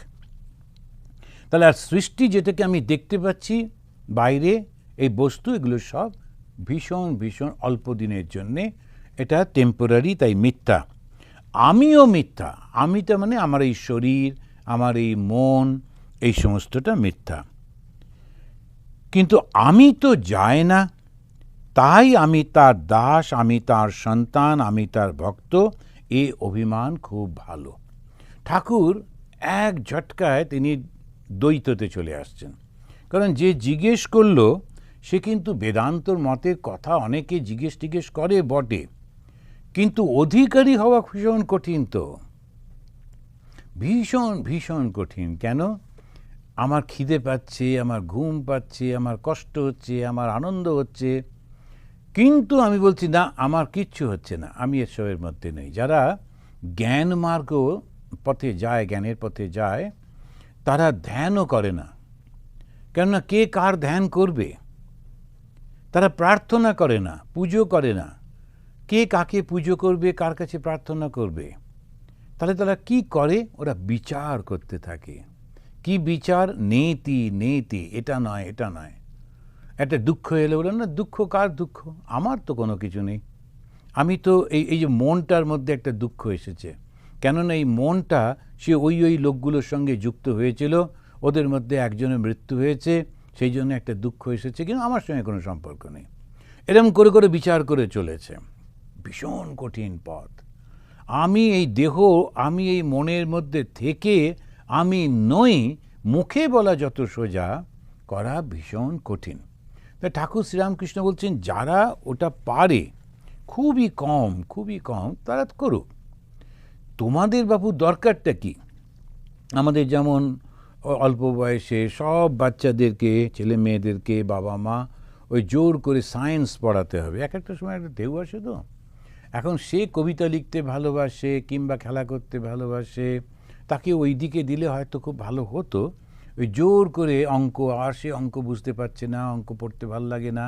তাহলে আর সৃষ্টি যেটাকে আমি দেখতে পাচ্ছি বাইরে, এই বস্তু, এগুলো সব ভীষণ ভীষণ অল্প দিনের জন্যে, এটা টেম্পোরারি, তাই মিথ্যা। আমিও মিথ্যা। আমিটা মানে আমার এই শরীর, আমার এই মন, এই সমস্তটা মিথ্যা। কিন্তু আমি তো যায় না, তাই আমি তার দাস, আমি তার সন্তান, আমি তার ভক্ত, এ অভিমান খুব ভালো। ঠাকুর এক ঝটকায় তিনি দ্বৈততে চলে আসছেন। কারণ যে জিজ্ঞেস করলো সে কিন্তু বেদান্তর মতের কথা অনেকে জিজ্ঞেস করে বটে, কিন্তু অধিকারী হওয়া ভীষণ কঠিন। তো ভীষণ ভীষণ কঠিন। কেন? আমার খিদে পাচ্ছে, আমার ঘুম পাচ্ছে, আমার কষ্ট হচ্ছে, আমার আনন্দ হচ্ছে, কিন্তু আমি বলছি না, আমার কিচ্ছু হচ্ছে না, আমি এসবের মধ্যে নেই। যারা জ্ঞান মার্গ পথে যায়, জ্ঞানের পথে যায়, তারা ধ্যানও করে না। কেননা কে কার ধ্যান করবে? তারা প্রার্থনা করে না, পুজো করে না। কে কাকে পুজো করবে, কার কাছে প্রার্থনা করবে? তাহলে তারা কি করে? ওরা বিচার করতে থাকে। কি বিচার? নেতি নেতি, এটা নয়, এটা নয়। একটা দুঃখ এলে বলেন না, দুঃখ কার দুঃখ? আমার তো কোনো কিছু নেই। আমি তো এই যে মনটার মধ্যে একটা দুঃখ এসেছে, কেননা এই মনটা সে ওই লোকগুলোর সঙ্গে যুক্ত হয়েছিল, ওদের মধ্যে একজনের মৃত্যু হয়েছে, সেই জন্য একটা দুঃখ এসেছে, কিন্তু আমার সঙ্গে কোনো সম্পর্ক নেই। এরকম করে করে বিচার করে চলেছে। ভীষণ কঠিন পথ। আমি এই দেহ, আমি এই মনের মধ্যে থেকে আমি নই, মুখে বলা যত সোজা, করা ভীষণ কঠিন। তা ঠাকুর শ্রীরামকৃষ্ণ বলছেন যারা ওটা পারে, খুবই কম, তারা করুক। তোমাদের বাবু দরকারটা কি? আমাদের যেমন অল্প বয়সে সব বাচ্চাদেরকে, ছেলে মেয়েদেরকে বাবা মা ওই জোর করে সায়েন্স পড়াতে হবে। একটা সময় একটা ঢেউ আসে। তো এখন সে কবিতা লিখতে ভালোবাসে কিংবা খেলা করতে ভালোবাসে, তাকে ওই দিকে দিলে হয়তো খুব ভালো হতো। ওই জোর করে অঙ্ক, আর সে অঙ্ক বুঝতে পারছে না, অঙ্ক পড়তে ভালো লাগে না।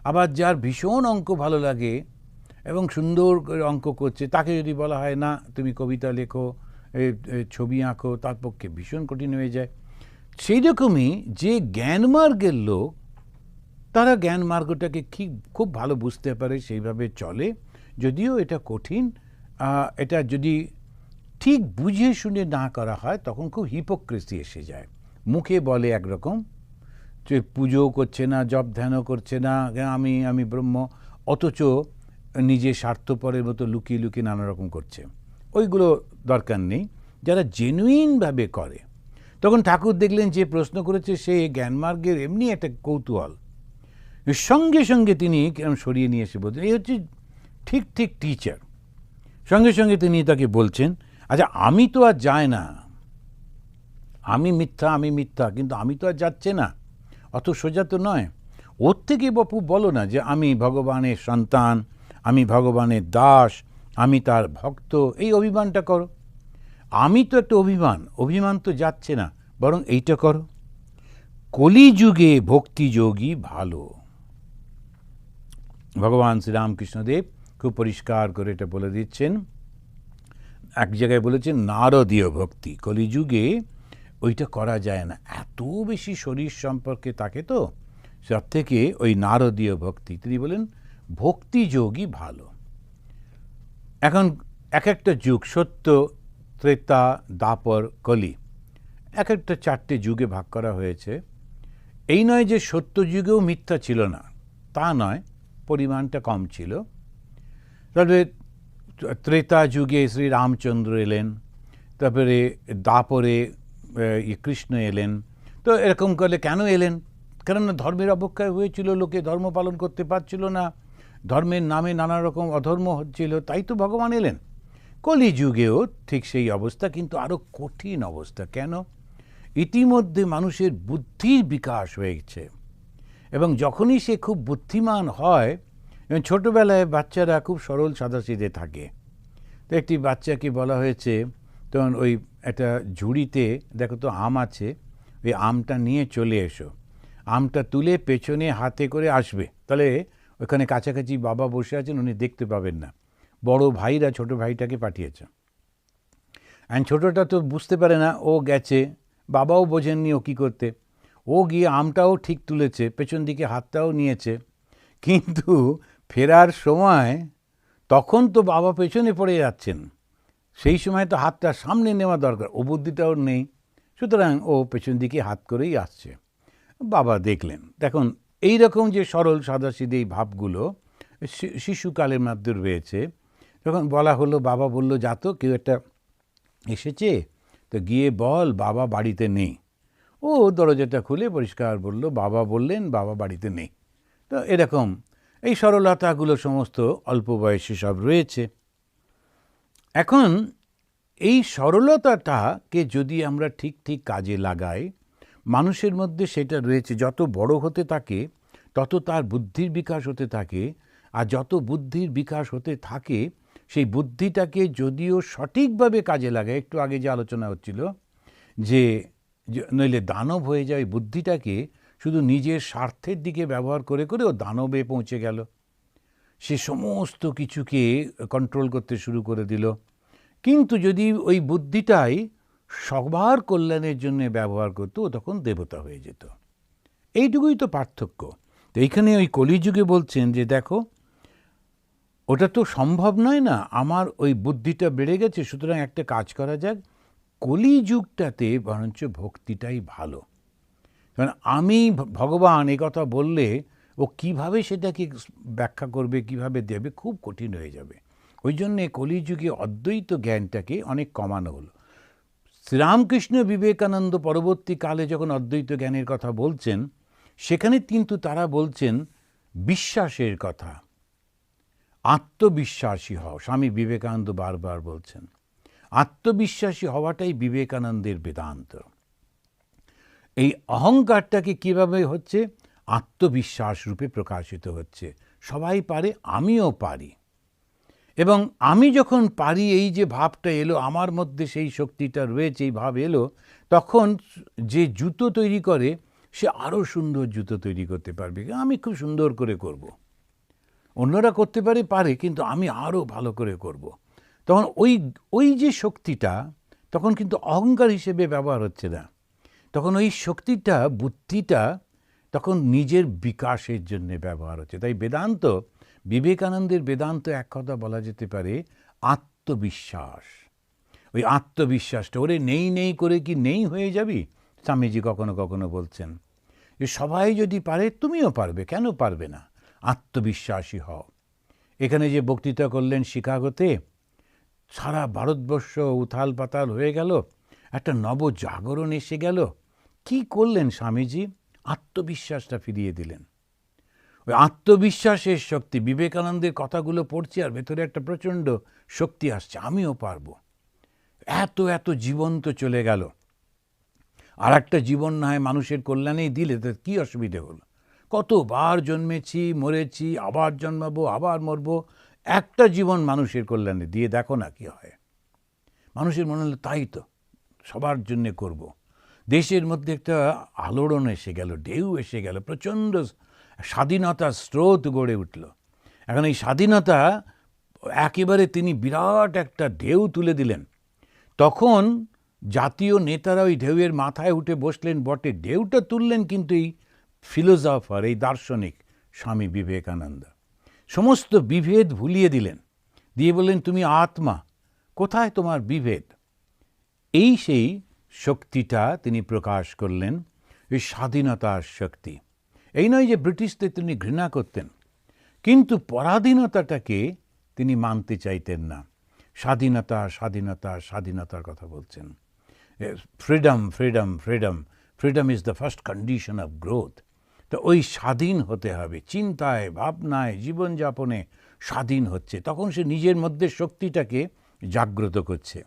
আবার যার ভীষণ অঙ্ক ভালো লাগে এবং সুন্দর করে অঙ্ক করছে, তাকে যদি বলা হয় না তুমি কবিতা লেখো, ছবি আঁকো, তার পক্ষে ভীষণ কঠিন হয়ে যায়। সেই রকমই যে জ্ঞানমার্গের লোক, তারা জ্ঞান মার্গটাকে খুব ভালো বুঝতে পারে, সেইভাবে চলে। যদিও এটা কঠিন, এটা যদি ঠিক বুঝে শুনে না করা হয় তখন খুব হিপোক্রেসি এসে যায়। মুখে বলে একরকম, যে পুজোও করছে না, জপ ধ্যানও করছে না, আমি ব্রহ্ম, অথচ নিজে স্বার্থপরের মতো লুকিয়ে লুকিয়ে নানা রকম করছে। ওইগুলো দরকার নেই। যারা জেনুইনভাবে করে, তখন ঠাকুর দেখলেন যে প্রশ্ন করেছে সে জ্ঞানমার্গের এমনি একটা কৌতূহল, সঙ্গে সঙ্গে তিনি কিরম সরিয়ে নিয়ে এসে বলছেন এই হচ্ছে ঠিক টিচার। সঙ্গে সঙ্গে তিনি তাকে বলছেন, আচ্ছা আমি তো আর যায় না, আমি মিথ্যা, কিন্তু আমি তো আর যাচ্ছে না, অত সোজা তো নয়। ওর থেকে বাপু বলো না যে আমি ভগবানের সন্তান, আমি ভগবানের দাস, আমি তার ভক্ত, এই অভিমানটা করো। আমি তো একটা অভিমান তো যাচ্ছে না, বরং এইটা করো। কলিযুগে ভক্তিযোগী ভালো। ভগবান শ্রীরামকৃষ্ণদেব খুব পরিষ্কার করে এটা বলে দিচ্ছেন। এক জায়গায় বলেছেন নারদীয় ভক্তি, কলিযুগে ওইটা করা যায় না, এত বেশি শরীর সম্পর্কে থাকে তো, সব থেকে ওই নারদীয় ভক্তি। তিনি বলেন ভক্তিযোগী ভালো। এখন এক একটা যুগ, সত্য, ত্রেতা, দ্বাপর, কলি, এক একটা 4টে যুগে ভাগ করা হয়েছে। এই নয় যে সত্য যুগেও মিথ্যা ছিল না, তা নয়, পরিমাণটা কম ছিল। তবে ত্রেতা যুগে শ্রী রামচন্দ্র এলেন, তারপরে দ্বাপরে কৃষ্ণ এলেন। তো এরকম করলে কেন এলেন? কেননা ধর্মের অবক্ষয় হয়েছিল, লোকে ধর্ম পালন করতে পারছিল না, ধর্মের নামে নানা রকম অধর্ম হচ্ছিল, তাই তো ভগবান এলেন। কলিযুগেও ঠিক সেই অবস্থা, কিন্তু আরও কঠিন অবস্থা। কেন? ইতিমধ্যে মানুষের বুদ্ধির বিকাশ হয়েছে, এবং যখনই সে খুব বুদ্ধিমান হয়, এবং ছোটোবেলায় বাচ্চারা খুব সরল সাদাসিধে থাকে। তো একটি বাচ্চাকে বলা হয়েছে, তখন ওই একটা ঝুড়িতে দেখো তো আম আছে, ওই আমটা নিয়ে চলে এসো, আমটা তুলে পেছনে হাতে করে আসবে, তাহলে ওখানে কাছাকাছি বাবা বসে আছেন, উনি দেখতে পাবেন না। বড় ভাইরা ছোট ভাইটাকে পাঠিয়েছে, অ্যান্ড ছোটোটা তো বুঝতে পারে না, ও গেছে, বাবাও বোঝেননি ও কী করতে, ও গিয়ে আমটাও ঠিক তুলেছে, পেছন দিকে হাতটাও নিয়েছে, কিন্তু ফেরার সময় তখন তো বাবা পেছনে পড়ে যাচ্ছেন, সেই সময় তো হাতটা সামনে নেওয়া দরকার, ও বুদ্ধিটাও নেই, সুতরাং ও পেছন দিকে হাত করেই আসছে। বাবা দেখলেন। দেখুন এই রকম যে সরল সাদাসিধে এই ভাবগুলো শিশুকালের মধ্যে রয়েছে। যখন বলা হলো, বাবা বলল যা তো, কেউ একটা এসেছে, তো গিয়ে বল বাবা বাড়িতে নেই। ও দরজাটা খুলে পরিষ্কার বলল, বাবা বললেন বাবা বাড়িতে নেই। তো এরকম এই সরলতাগুলো সমস্ত অল্প বয়সে সব রয়েছে। এখন এই সরলতাটাকে যদি আমরা ঠিক ঠিক কাজে লাগাই, মানুষের মধ্যে সেটা রয়েছে, যত বড় হতে থাকে তত তার বুদ্ধির বিকাশ হতে থাকে, আর যত বুদ্ধির বিকাশ হতে থাকে সেই বুদ্ধিটাকে যদিও সঠিকভাবে কাজে লাগায়, একটু আগে যে আলোচনা হচ্ছিল যে নইলে দানব হয়ে যায়, বুদ্ধিটাকে শুধু নিজের স্বার্থের দিকে ব্যবহার করে করে ও দানবে পৌঁছে গেল, সে সমস্ত কিছুকে কন্ট্রোল করতে শুরু করে দিল। কিন্তু যদি ওই বুদ্ধিটাই সবার কল্যাণের জন্য ব্যবহার করতো, তখন দেবতা হয়ে যেত। এইটুকুই তো পার্থক্য। তো এইখানে ওই কলিযুগে বলছেন যে দেখো, ওটা তো সম্ভব নয় না, আমার ওই বুদ্ধিটা বেড়ে গেছে, সুতরাং একটা কাজ করা যাক, কলিযুগটাতে বরঞ্চ ভক্তিটাই ভালো। কারণ আমি ভগবান এ কথা বললে ও কিভাবে সেটাকে ব্যাখ্যা করবে, কিভাবে দেবে, খুব কঠিন হয়ে যাবে। ওই জন্যে কলিযুগে অদ্বৈত জ্ঞানটাকে অনেক কমানো হলো। শ্রীরামকৃষ্ণ বিবেকানন্দ পরবর্তীকালে যখন অদ্বৈত জ্ঞানের কথা বলছেন, সেখানে কিন্তু তারা বলছেন বিশ্বাসের কথা, আত্মবিশ্বাসী হও। স্বামী বিবেকানন্দ বারবার বলছেন আত্মবিশ্বাসী হওয়াটাই বিবেকানন্দের বেদান্ত। এই অহংকারটাকে কিভাবে হচ্ছে? আত্মবিশ্বাস রূপে প্রকাশিত হচ্ছে। সবাই পারে, আমিও পারি, এবং আমি যখন পারি, এই যে ভাবটা এলো আমার মধ্যে, সেই শক্তিটা রয়েছে, এই ভাব এলো, তখন যে জুতো তৈরি করে সে আরও সুন্দর জুতো তৈরি করতে পারবে। আমি খুব সুন্দর করে করব, অন্যরা করতে পারে, কিন্তু আমি আরও ভালো করে করব। তখন ওই যে শক্তিটা তখন কিন্তু অহংকার হিসেবে ব্যবহার হচ্ছে না, তখন ওই শক্তিটা, বুদ্ধিটা তখন নিজের বিকাশের জন্য ব্যবহার হচ্ছে। তাই বেদান্ত, বিবেকানন্দের বেদান্ত এক কথা বলা যেতে পারে আত্মবিশ্বাস। ওই আত্মবিশ্বাসটা, ওরে নেই নেই করে কি নেই হয়ে যাবি? স্বামীজি কখনো কখনো বলছেন যে সবাই যদি পারে তুমিও পারবে, কেন পারবে না? আত্মবিশ্বাসী হও। এখানে যে বক্তৃতা করলেন শিকাগোতে, সারা ভারতবর্ষ উথাল পাতাল হয়ে গেল, একটা নবজাগরণ এসে গেল। কি করলেন স্বামীজি? আত্মবিশ্বাসটা ফিরিয়ে দিলেন। ওই আত্মবিশ্বাসের শক্তি, বিবেকানন্দের কথাগুলো পড়ছি আর ভেতরে একটা প্রচণ্ড শক্তি আসছে, আমিও পারবো। এত এত জীবন তো চলে গেল, আর একটা জীবন না হয় মানুষের কল্যাণেই দিলে তো কী অসুবিধে হলো? কতবার জন্মেছি, মরেছি, আবার জন্মাবো, আবার মরবো, একটা জীবন মানুষের কল্যাণে দিয়ে দেখো না কি হয়। মানুষের মনে হলো তাই তো, সবার জন্যে করব। দেশের মধ্যে একটা আলোড়ন এসে গেল, ঢেউ এসে গেল, প্রচণ্ড স্বাধীনতার স্রোত গড়ে উঠল। এখন এই স্বাধীনতা একেবারে তিনি বিরাট একটা ঢেউ তুলে দিলেন। তখন জাতীয় নেতারা ওই ঢেউয়ের মাথায় উঠে বসলেন বটে, ঢেউটা তুললেন কিন্তু এই ফিলোসফার, এই দার্শনিক স্বামী বিবেকানন্দ। সমস্ত বিভেদ ভুলিয়ে দিলেন, দিয়ে বললেন তুমি আত্মা, কোথায় তোমার বিভেদ? এই সেই শক্তিটা তিনি প্রকাশ করলেন, এই স্বাধীনতার শক্তি। এই নয় যে ব্রিটিশদের তিনি ঘৃণা করতেন, কিন্তু পরাধীনতাটাকে তিনি মানতে চাইতেন না। স্বাধীনতা স্বাধীনতা স্বাধীনতার কথা বলছেন। Freedom freedom freedom, freedom is the first condition of growth. তো ওই স্বাধীন হতে হবে, চিন্তায় ভাবনায় জীবনযাপনে স্বাধীন হচ্ছে, তখন সে নিজের মধ্যে শক্তিটাকে জাগ্রত করছে।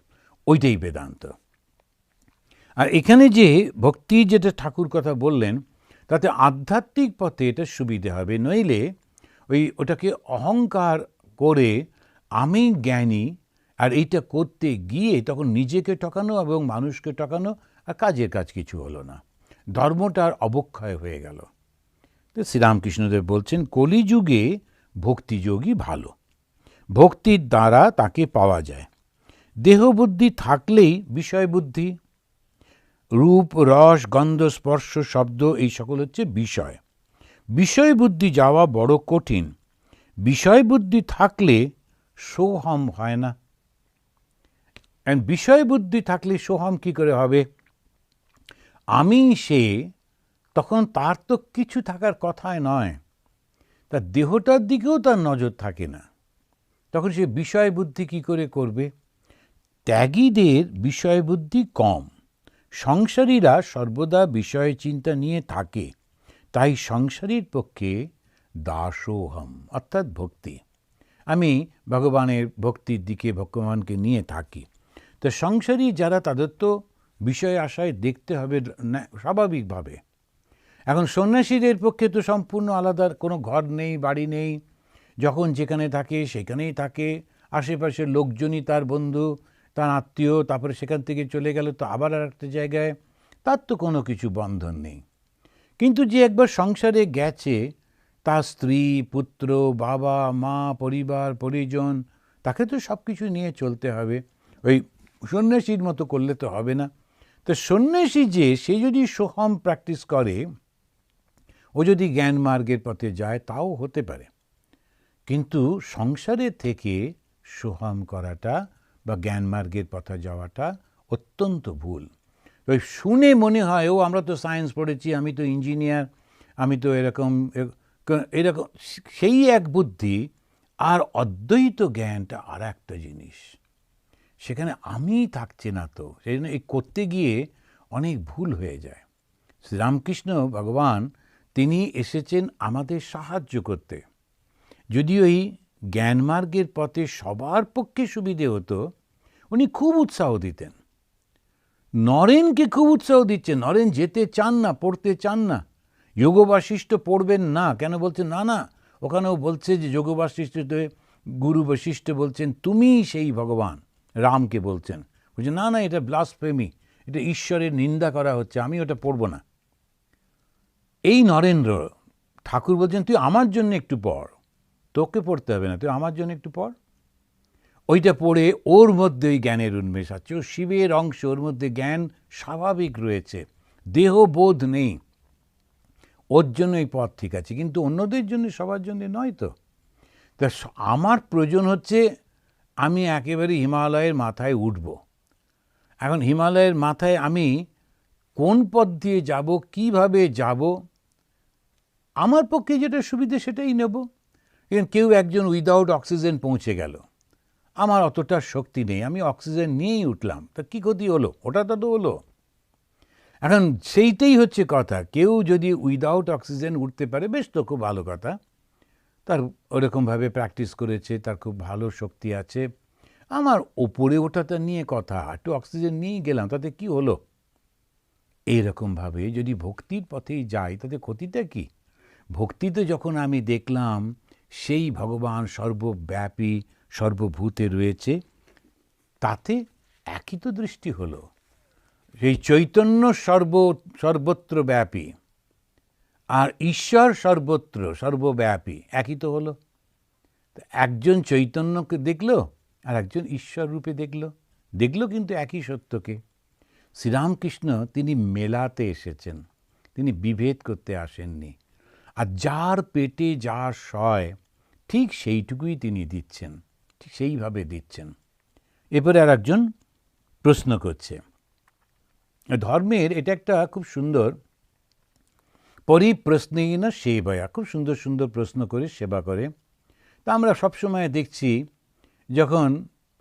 ওইটাই বেদান্ত। আর এখানে যে ভক্তি যেটা ঠাকুর কথা বললেন, তাতে আধ্যাত্মিক পথে এটা সুবিধে হবে। নইলে ওটাকে অহংকার করে আমি জ্ঞানী, আর এইটা করতে গিয়ে তখন নিজেকে ঠকানো এবং মানুষকে ঠকানো, আর কাজের কাজ কিছু হলো না, ধর্মটার অবক্ষয় হয়ে গেল। তো শ্রীরামকৃষ্ণদেব বলছেন কলিযুগে ভক্তিযোগী ভালো, ভক্তির দ্বারা তাকে পাওয়া যায়। দেহবুদ্ধি থাকলেই বিষয় বুদ্ধি, রূপ রস গন্ধ স্পর্শ শব্দ এই সকল হচ্ছে বিষয়। বিষয় বুদ্ধি যাওয়া বড় কঠিন। বিষয় বুদ্ধি থাকলে সোহম হয় না। বিষয় বুদ্ধি থাকলে সোহম কি করে হবে? আমি সে, তখন তার তো কিছু থাকার কথাই নয়, তার দেহটার দিকেও তার নজর থাকে না, তখন সে বিষয় বুদ্ধি কি করে করবে? ত্যাগীদের বিষয় বুদ্ধি কম, সংসারীরা সর্বদা বিষয় চিন্তা নিয়ে থাকে, তাই সংসারীর পক্ষে দাসোহম অর্থাৎ ভক্তি, আমি ভগবানের ভক্তির দিকে ভগবানকে নিয়ে থাকি। তো সংসারী যারা, তাদের তো বিষয় আশায় দেখতে হবে স্বাভাবিকভাবে। এখন সন্ন্যাসীদের পক্ষে তো সম্পূর্ণ আলাদা, কোনো ঘর নেই, বাড়ি নেই, যখন যেখানে থাকে সেখানেই থাকে, আশেপাশের লোকজনই তার বন্ধু, তার আত্মীয়, তারপরে সেখান থেকে চলে গেল তো আবার আর একটা জায়গায়, তার তো কোনো কিছু বন্ধন নেই। কিন্তু যে একবার সংসারে গেছে, তার স্ত্রী পুত্র বাবা মা পরিবার পরিজন, তাকে তো সব কিছু নিয়ে চলতে হবে। ওই সন্ন্যাসীর মতো করলে তো হবে না। তো সন্ন্যাসী যে, সে যদি সোহম প্র্যাকটিস করে, ও যদি জ্ঞান মার্গের পথে যায়, তাও হতে পারে। কিন্তু সংসারে থেকে সোহম করাটা বা জ্ঞান মার্গের পথে যাওয়াটা অত্যন্ত ভুল। ওই শুনে মনে হয় ও আমরা তো সায়েন্স পড়েছি, আমি তো ইঞ্জিনিয়ার, আমি তো এরকম এরকম, সেই এক বুদ্ধি। আর অদ্বৈত জ্ঞানটা আর একটা জিনিস, সেখানে আমি থাকছে না, তো সেই জন্য এই করতে গিয়ে অনেক ভুল হয়ে যায়। শ্রীরামকৃষ্ণ ভগবান তিনি এসেছেন আমাদের সাহায্য করতে। যদি ওই জ্ঞানমার্গের পথে সবার পক্ষে সুবিধে হতো, উনি খুব উৎসাহ দিতেন। নরেনকে খুব উৎসাহ দিচ্ছে, নরেন যেতে চান না, পড়তে চান না, যোগ বাশিষ্ঠ পড়বেন না, কেন বলছেন না না, ওখানেও বলছে যে যোগ বাশিষ্ঠতে গুরু বশিষ্ঠ বলছেন তুমি সেই ভগবান, রামকে বলছেন, বলছে না না এটা ব্লাসফেমি, এটা ঈশ্বরের নিন্দা করা হচ্ছে, আমি ওটা পড়ব না। এই নরেন্দ্র ঠাকুর বলছেন তুই আমার জন্য একটু পড়, তোকে পড়তে হবে না, তুই আমার জন্য একটু পড়। ওইটা পড়ে ওর মধ্যে ওই জ্ঞানের উন্মেষ আছে, ও শিবের অংশ, ওর মধ্যে জ্ঞান স্বাভাবিক রয়েছে, দেহবোধ নেই, ওর জন্য এই পথ ঠিক আছে, কিন্তু অন্যদের জন্য সবার জন্য নয়। তো তা আমার প্রয়োজন হচ্ছে আমি একেবারে হিমালয়ের মাথায় উঠব। এখন হিমালয়ের মাথায় আমি কোন পথ দিয়ে যাব, কিভাবে যাব, আমার পক্ষে যেটা সুবিধে সেটাই নেব। কেউ একজন উইদাউট অক্সিজেন পৌঁছে গেল, আমার অতটা শক্তি নেই, আমি অক্সিজেন নিয়েই উঠলাম, তা কী ক্ষতি হলো? ওটা তো হলো। এখন সেইটাই হচ্ছে কথা, কেউ যদি উইদাউট অক্সিজেন উঠতে পারে, বেশ তো খুব ভালো কথা, তার ওরকমভাবে প্র্যাকটিস করেছে, তার খুব ভালো শক্তি আছে। আমার ওপরে ওঠাটা নিয়ে কথা, একটু অক্সিজেন নিয়েই গেলাম, তাতে কি হলো? এইরকমভাবে যদি ভক্তির পথেই যাই, তাতে ক্ষতিটা কি? ভক্তিতে যখন আমি দেখলাম সেই ভগবান সর্বব্যাপী সর্বভূতে রয়েছে, তাতে একই তো দৃষ্টি হলো। সেই চৈতন্য সর্বত্র ব্যাপী আর ঈশ্বর সর্বত্র সর্বব্যাপী, একই তো হলো। একজন চৈতন্যকে দেখলো আর একজন ঈশ্বর রূপে দেখলো কিন্তু একই সত্যকে। শ্রীরামকৃষ্ণ তিনি মেলাতে এসেছেন, তিনি বিভেদ করতে আসেননি। আর যার পেটে যা সয় ঠিক সেইটুকুই তিনি দিচ্ছেন, ঠিক সেইভাবে দিচ্ছেন। এরপরে আর একজন প্রশ্ন করছে, ধর্মের এটা একটা খুব সুন্দর, পরিপ্রশ্নেন সেবয়া, খুব সুন্দর সুন্দর প্রশ্ন করে সেবা করে। তা আমরা সবসময় দেখছি যখন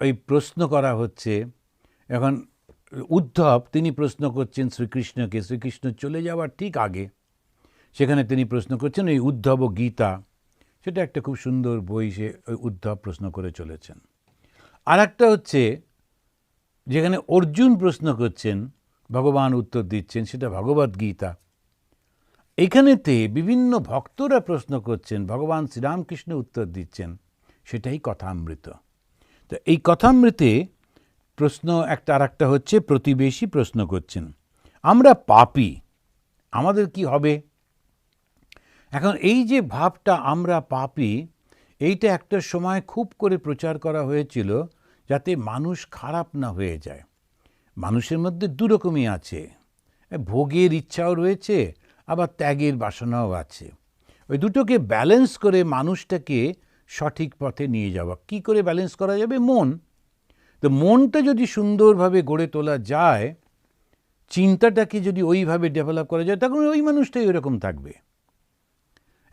ওই প্রশ্ন করা হচ্ছে, এখন উদ্ধব তিনি প্রশ্ন করছেন শ্রীকৃষ্ণকে, শ্রীকৃষ্ণ চলে যাওয়ার ঠিক আগে সেখানে তিনি প্রশ্ন করছেন এই উদ্ধব ও গীতা, সেটা একটা খুব সুন্দর বই, সে ওই উদ্ধব প্রশ্ন করে চলেছেন। আর একটা হচ্ছে যেখানে অর্জুন প্রশ্ন করছেন, ভগবান উত্তর দিচ্ছেন, সেটা ভগবদ্ গীতা। এইখানেতে বিভিন্ন ভক্তরা প্রশ্ন করছেন, ভগবান শ্রীরামকৃষ্ণ উত্তর দিচ্ছেন, সেটাই কথামৃত। তো এই কথামৃতে প্রশ্ন একটা আর একটা হচ্ছে, প্রতিবেশী প্রশ্ন করছেন, আমরা পাপী, আমাদের কি হবে? এখন এই যে ভাবটা আমরা পাপী, এইটা একটা সময় খুব করে প্রচার করা হয়েছিল যাতে মানুষ খারাপ না হয়ে যায়। মানুষের মধ্যে দুরকমই আছে, ভোগের ইচ্ছাও রয়েছে, আবার ত্যাগের বাসনাও আছে। ওই দুটোকে ব্যালেন্স করে মানুষটাকে সঠিক পথে নিয়ে যাওয়া। কি করে ব্যালেন্স করা যাবে? মন। তো মনটা যদি সুন্দরভাবে গড়ে তোলা যায়, চিন্তাটাকে যদি ওইভাবে ডেভেলপ করা যায়, তখন ওই মানুষটাই ওইরকম থাকবে।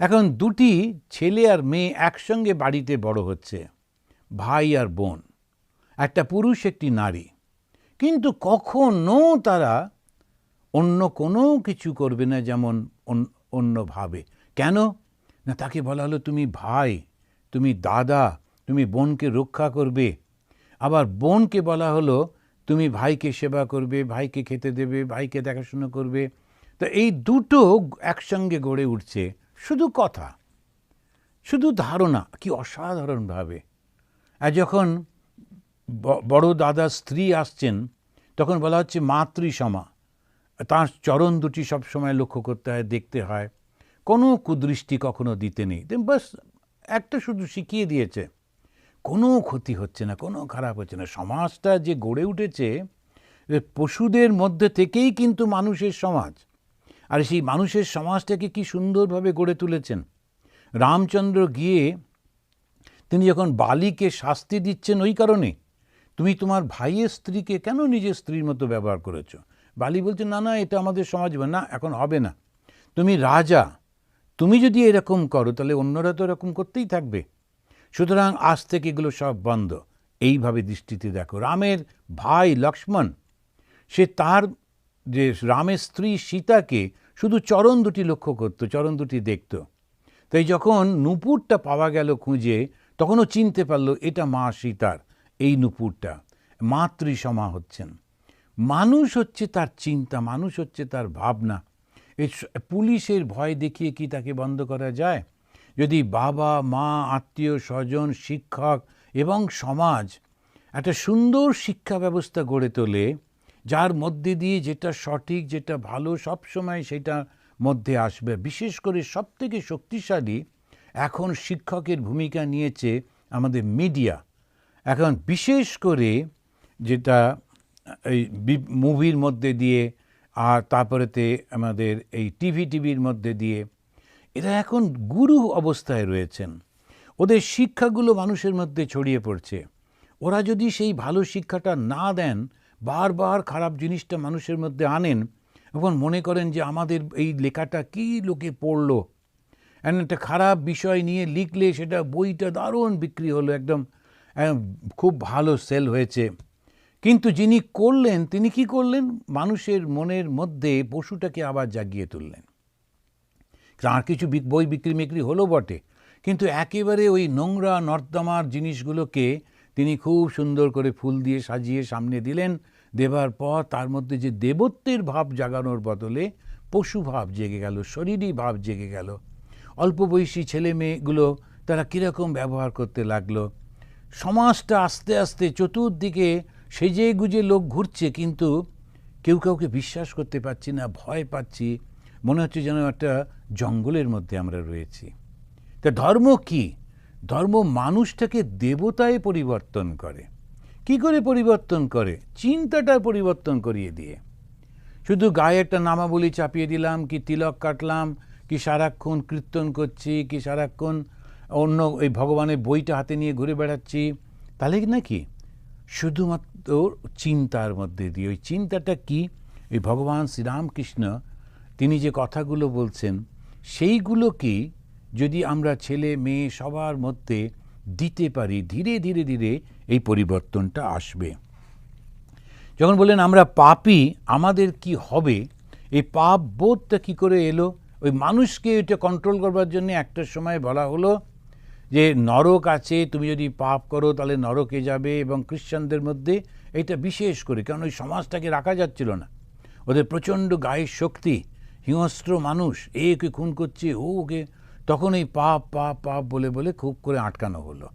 এখন দুটি ছেলে আর মেয়ে একসঙ্গে বাড়িতে বড় হচ্ছে, ভাই আর বোন, একটা পুরুষ একটি নারী, কিন্তু কখনো তারা অন্য কোনো কিছু করবে না যেমন অন্যভাবে। কেন না? তাকে বলা হলো তুমি ভাই, তুমি দাদা, তুমি বোনকে রক্ষা করবে। আবার বোনকে বলা হলো তুমি ভাইকে সেবা করবে, ভাইকে খেতে দেবে, ভাইকে দেখাশুনো করবে। তো এই দুটো একসঙ্গে গড়ে উঠছে, শুধু কথা, শুধু ধারণা, কি অসাধারণভাবে। আর যখন বড় দাদার স্ত্রী আসছেন, তখন বলা হচ্ছে মাতৃসমা, তার চরণ দুটি সবসময় লক্ষ্য করতে হয়, দেখতে হয়, কোনো কুদৃষ্টি কখনো দিতে নেই। বাস একটা শুধু শিখিয়ে দিয়েছে, কোনো ক্ষতি হচ্ছে না, কোনো খারাপ হচ্ছে না। সমাজটা যে গড়ে উঠেছে পশুদের মধ্যে থেকেই কিন্তু মানুষের সমাজ, আর সেই মানুষের সমাজটাকে কি সুন্দরভাবে গড়ে তুলেছেন। রামচন্দ্র গিয়ে তিনি যখন বালিকে শাস্তি দিচ্ছেন ওই কারণে, তুমি তোমার ভাইয়ের স্ত্রীকে কেন নিজের স্ত্রীর মতো ব্যবহার করেছো? বালি বলছে না না, এটা আমাদের সমাজ না, এখন হবে না। তুমি রাজা, তুমি যদি এরকম করো তাহলে অন্যরা তো এরকম করতেই থাকবে। সুতরাং আজ থেকে এগুলো সব বন্ধ। এইভাবে দৃষ্টিতে দেখো, রামের ভাই লক্ষ্মণ, সে তার যে রামের স্ত্রী সীতাকে শুধু চরণ দুটি লক্ষ্য করতো, চরণ দুটি দেখত। তাই যখন নূপুরটা পাওয়া গেল খুঁজে, তখনও চিনতে পারলো এটা মা সীতার এই নূপুরটা। মাতৃসমা হচ্ছেন মানুষ, হচ্ছে তার চিন্তা, মানুষ হচ্ছে তার ভাবনা। এই পুলিশের ভয় দেখিয়ে কি তাকে বন্ধ করা যায়? যদি বাবা মা, আত্মীয় স্বজন, শিক্ষক এবং সমাজ একটা সুন্দর শিক্ষা ব্যবস্থা গড়ে তোলে, যার মধ্যে দিয়ে যেটা সঠিক, যেটা ভালো, সবসময় সেটা মধ্যে আসবে। বিশেষ করে সবথেকে শক্তিশালী এখন শিক্ষকের ভূমিকা নিয়েছে আমাদের মিডিয়া। এখন বিশেষ করে যেটা এই মুভির মধ্যে দিয়ে, আর তারপরেতে আমাদের এই টিভির মধ্যে দিয়ে, এরা এখন গুরু অবস্থায় রয়েছেন। ওদের শিক্ষাগুলো মানুষের মধ্যে ছড়িয়ে পড়ছে। ওরা যদি সেই ভালো শিক্ষাটা না দেন, বারবার খারাপ জিনিসটা মানুষের মধ্যে আনেন, এখন মনে করেন যে আমাদের এই লেখাটা কি লোকে পড়লো, একটা খারাপ বিষয় নিয়ে লিখলে সেটা বইটা দারুণ বিক্রি হলো, একদম খুব ভালো সেল হয়েছে। কিন্তু যিনি করলেন, তিনি কি করলেন? মানুষের মনের মধ্যে পশুটাকে আবার জাগিয়ে তুললেন। তার কিছু বই বিক্রি হলো বটে, কিন্তু একেবারে ওই নোংরা নর্দমার জিনিসগুলোকে তিনি খুব সুন্দর করে ফুল দিয়ে সাজিয়ে সামনে দিলেন। দেবার পর তার মধ্যে যে দেবত্বের ভাব জাগানোর বদলে পশু ভাব জেগে গেল, শরীরী ভাব জেগে গেল। অল্প বয়সী ছেলে মেয়েগুলো তারা কীরকম ব্যবহার করতে লাগলো। সমাজটা আস্তে আস্তে চতুর্দিকে সেজে গুজে লোক ঘুরছে, কিন্তু কেউ কাউকে বিশ্বাস করতে পারছি না, ভয় পাচ্ছি, মনে হচ্ছে যেন একটা জঙ্গলের মধ্যে আমরা রয়েছি। তা ধর্ম কি? ধর্ম মানুষটাকে দেবতায় পরিবর্তন করে। কি করে পরিবর্তন করে? চিন্তাটা পরিবর্তন করিয়ে দিয়ে। শুধু গায়ে একটা নামাবলী চাপিয়ে দিলাম, কি তিলক কাটলাম, কি সারাক্ষণ কীর্তন করছি, কি সারাক্ষণ অন্য এই ভগবানের বইটা হাতে নিয়ে ঘুরে বেড়াচ্ছি, তাহলে নাকি? শুধুমাত্র চিন্তার মধ্যে দিয়ে। ওই চিন্তাটা কি? এই ভগবান শ্রীরামকৃষ্ণ তিনি যে কথাগুলো বলছেন, সেইগুলোকে যদি আমরা ছেলে মেয়ে সবার মধ্যে দিতে পারি, ধীরে ধীরে ধীরে এই পরিবর্তনটা আসবে। যখন বললেন আমরা পাপী, আমাদের কি হবে, এই পাপ বোধটা কী করে এলো? ওই মানুষকে এটা কন্ট্রোল করবার জন্য একটা সময় বলা হলো যে নরক আছে, তুমি যদি পাপ করো তাহলে নরকে যাবে, এবং খ্রিশ্চানদের মধ্যে এটা বিশেষ করে, কারণ ওই সমাজটাকে রাখা যাচ্ছিল না, ওদের প্রচণ্ড গায়ের শক্তি, হিংস্র মানুষ, একে খুন করছে, ওকে, তখন এই পাপ পাপ পাপ বলে বলে খুব করে আটকানো হলো।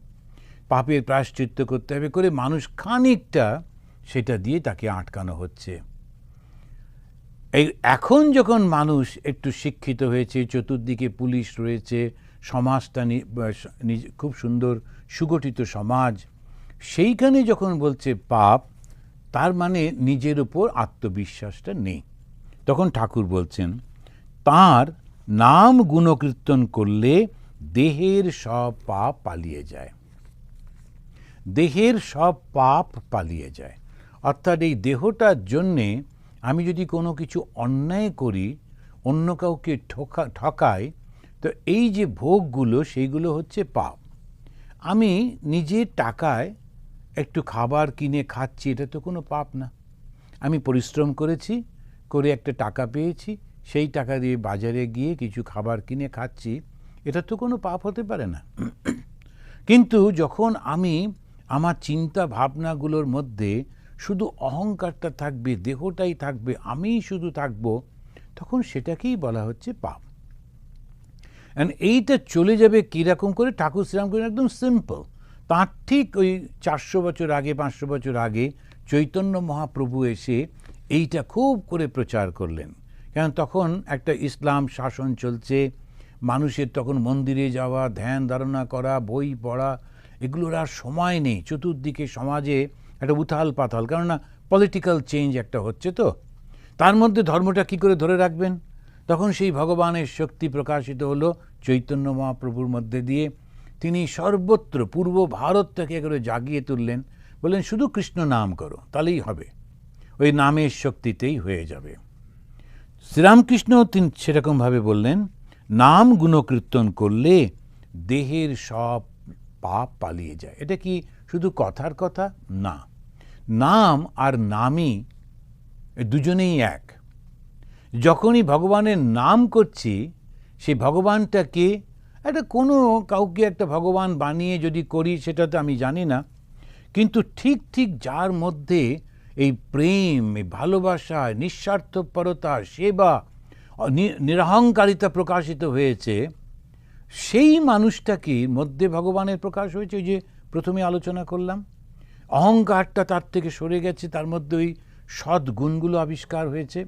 পাপের প্রায়শ্চিত্ত করতে হবে করে মানুষ খানিকটা সেটা দিয়ে তাকে আটকানো হচ্ছে। এই এখন যখন মানুষ একটু শিক্ষিত হয়েছে, চতুর্দিকে পুলিশ রয়েছে, সমাজটা খুব সুন্দর সুগঠিত সমাজ, সেইখানে যখন বলছে পাপ, তার মানে নিজের উপর আত্মবিশ্বাসটা নেই। তখন ঠাকুর বলছেন তার নাম গুণকীর্তন করলে দেহের সব পাপ পালিয়ে যায়। দেহের সব পাপ পালিয়ে যায়, অর্থাৎ এই দেহটার জন্যে আমি যদি কোনো কিছু অন্যায় করি, অন্য কাউকে ঠকাই, তো এই যে ভোগগুলো সেইগুলো হচ্ছে পাপ। আমি নিজের টাকায় একটু খাবার কিনে খাচ্ছি, এটা তো কোনো পাপ না। আমি পরিশ্রম করেছি, করে একটা টাকা পেয়েছি, সেই টাকা দিয়ে বাজারে গিয়ে কিছু খাবার কিনে খাচ্ছি, এটা তো কোনো পাপ হতে পারে না। কিন্তু যখন আমি আমার চিন্তা ভাবনাগুলোর মধ্যে শুধু অহংকারটা থাকবে, দেহটাই থাকবে, আমিই শুধু থাকবো, তখন সেটাকেই বলা হচ্ছে পাপ। অ্যান্ড এইটা চলে যাবে কীরকম করে? ঠাকুর শ্রীরামকৃষ্ণ একদম সিম্পল, তার ঠিক ওই 400 বছর আগে, 500 বছর আগে চৈতন্য মহাপ্রভু এসে এইটা খুব করে প্রচার করলেন। কারণ তখন একটা ইসলাম শাসন চলছে, মানুষের তখন মন্দিরে যাওয়া, ধ্যান ধারণা করা, বই পড়া, এগুলোর আর সময় নেই। চতুর্দিকে সমাজে একটা উথাল পাথাল, কেননা পলিটিক্যাল চেঞ্জ একটা হচ্ছে, তো তার মধ্যে ধর্মটা কি করে ধরে রাখবেন? তখন সেই ভগবানের শক্তি প্রকাশিত হলো চৈতন্য মহাপ্রভুর মধ্যে দিয়ে। তিনি সর্বত্র পূর্ব ভারতটাকে একেবারে জাগিয়ে তুললেন, বললেন শুধু কৃষ্ণ নাম করো, তাহলেই হবে, ওই নামের শক্তিতেই হয়ে যাবে। শ্রীরামকৃষ্ণ তিনি সেরকমভাবে বললেন, নাম গুণকীর্তন করলে দেহের সব পাপ পালিয়ে যায়। এটা কি শুধু কথার কথা? না, নাম আর নামই দুজনেই এক। যখনই ভগবানের নাম করছি, সেই ভগবানটাকে একটা কোনো কাউকে একটা ভগবান বানিয়ে যদি করি, সেটা তো আমি জানি না, কিন্তু ঠিক ঠিক যার মধ্যে এই প্রেম, এই ভালোবাসা, নিঃস্বার্থপরতা, সেবা, নিরহংকারিতা প্রকাশিত হয়েছে, সেই মানুষটাকে মধ্যে ভগবানের প্রকাশ হয়েছে। ওই যে প্রথমে আলোচনা করলাম, অহংকারটা তার থেকে সরে গেছে, তার মধ্যে ওই সদ্গুণগুলো আবিষ্কার হয়েছে,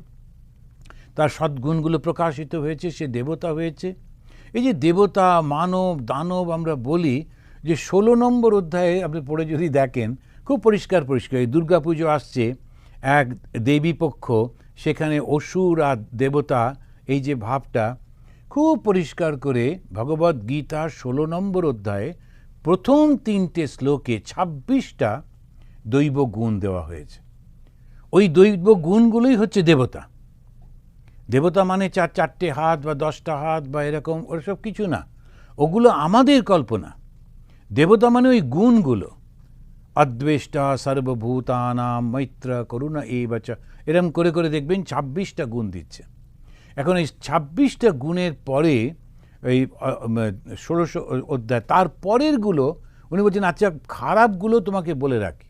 তার সদ্গুণগুলো প্রকাশিত হয়েছে, সে দেবতা হয়েছে। এই যে দেবতা, মানব, দানব আমরা বলি, যে 16 নম্বর অধ্যায়ে আপনি পড়ে যদি দেখেন, খুব পরিষ্কার পরিষ্কার, এই দুর্গা পুজো আসছে, এক দেবী পক্ষ, সেখানে অসুর আর দেবতা, এই যে ভাবটা খুব পরিষ্কার করে ভগবদ্ গীতার 16 নম্বর অধ্যায়ে প্রথম 3টে শ্লোকে 26টা দৈব গুণ দেওয়া হয়েছে। ওই দৈব গুণগুলোই হচ্ছে দেবতা। দেবতা মানে 4টে হাত বা 10টা হাত বা এরকম, ওসব কিছু না, ওগুলো আমাদের কল্পনা। দেবতা মানে ওই গুণগুলো, অদ্বেষ্টা সর্বভূতানাম মৈত্র করুণা এবচ, এরকম করে করে দেখবেন 26টা গুণ দিচ্ছে। এখন এই 26টা গুণের পরে এই 16 অধ্যায়, তার পরেরগুলো উনি বলছেন আচ্ছা খারাপগুলো তোমাকে বলে রাখি,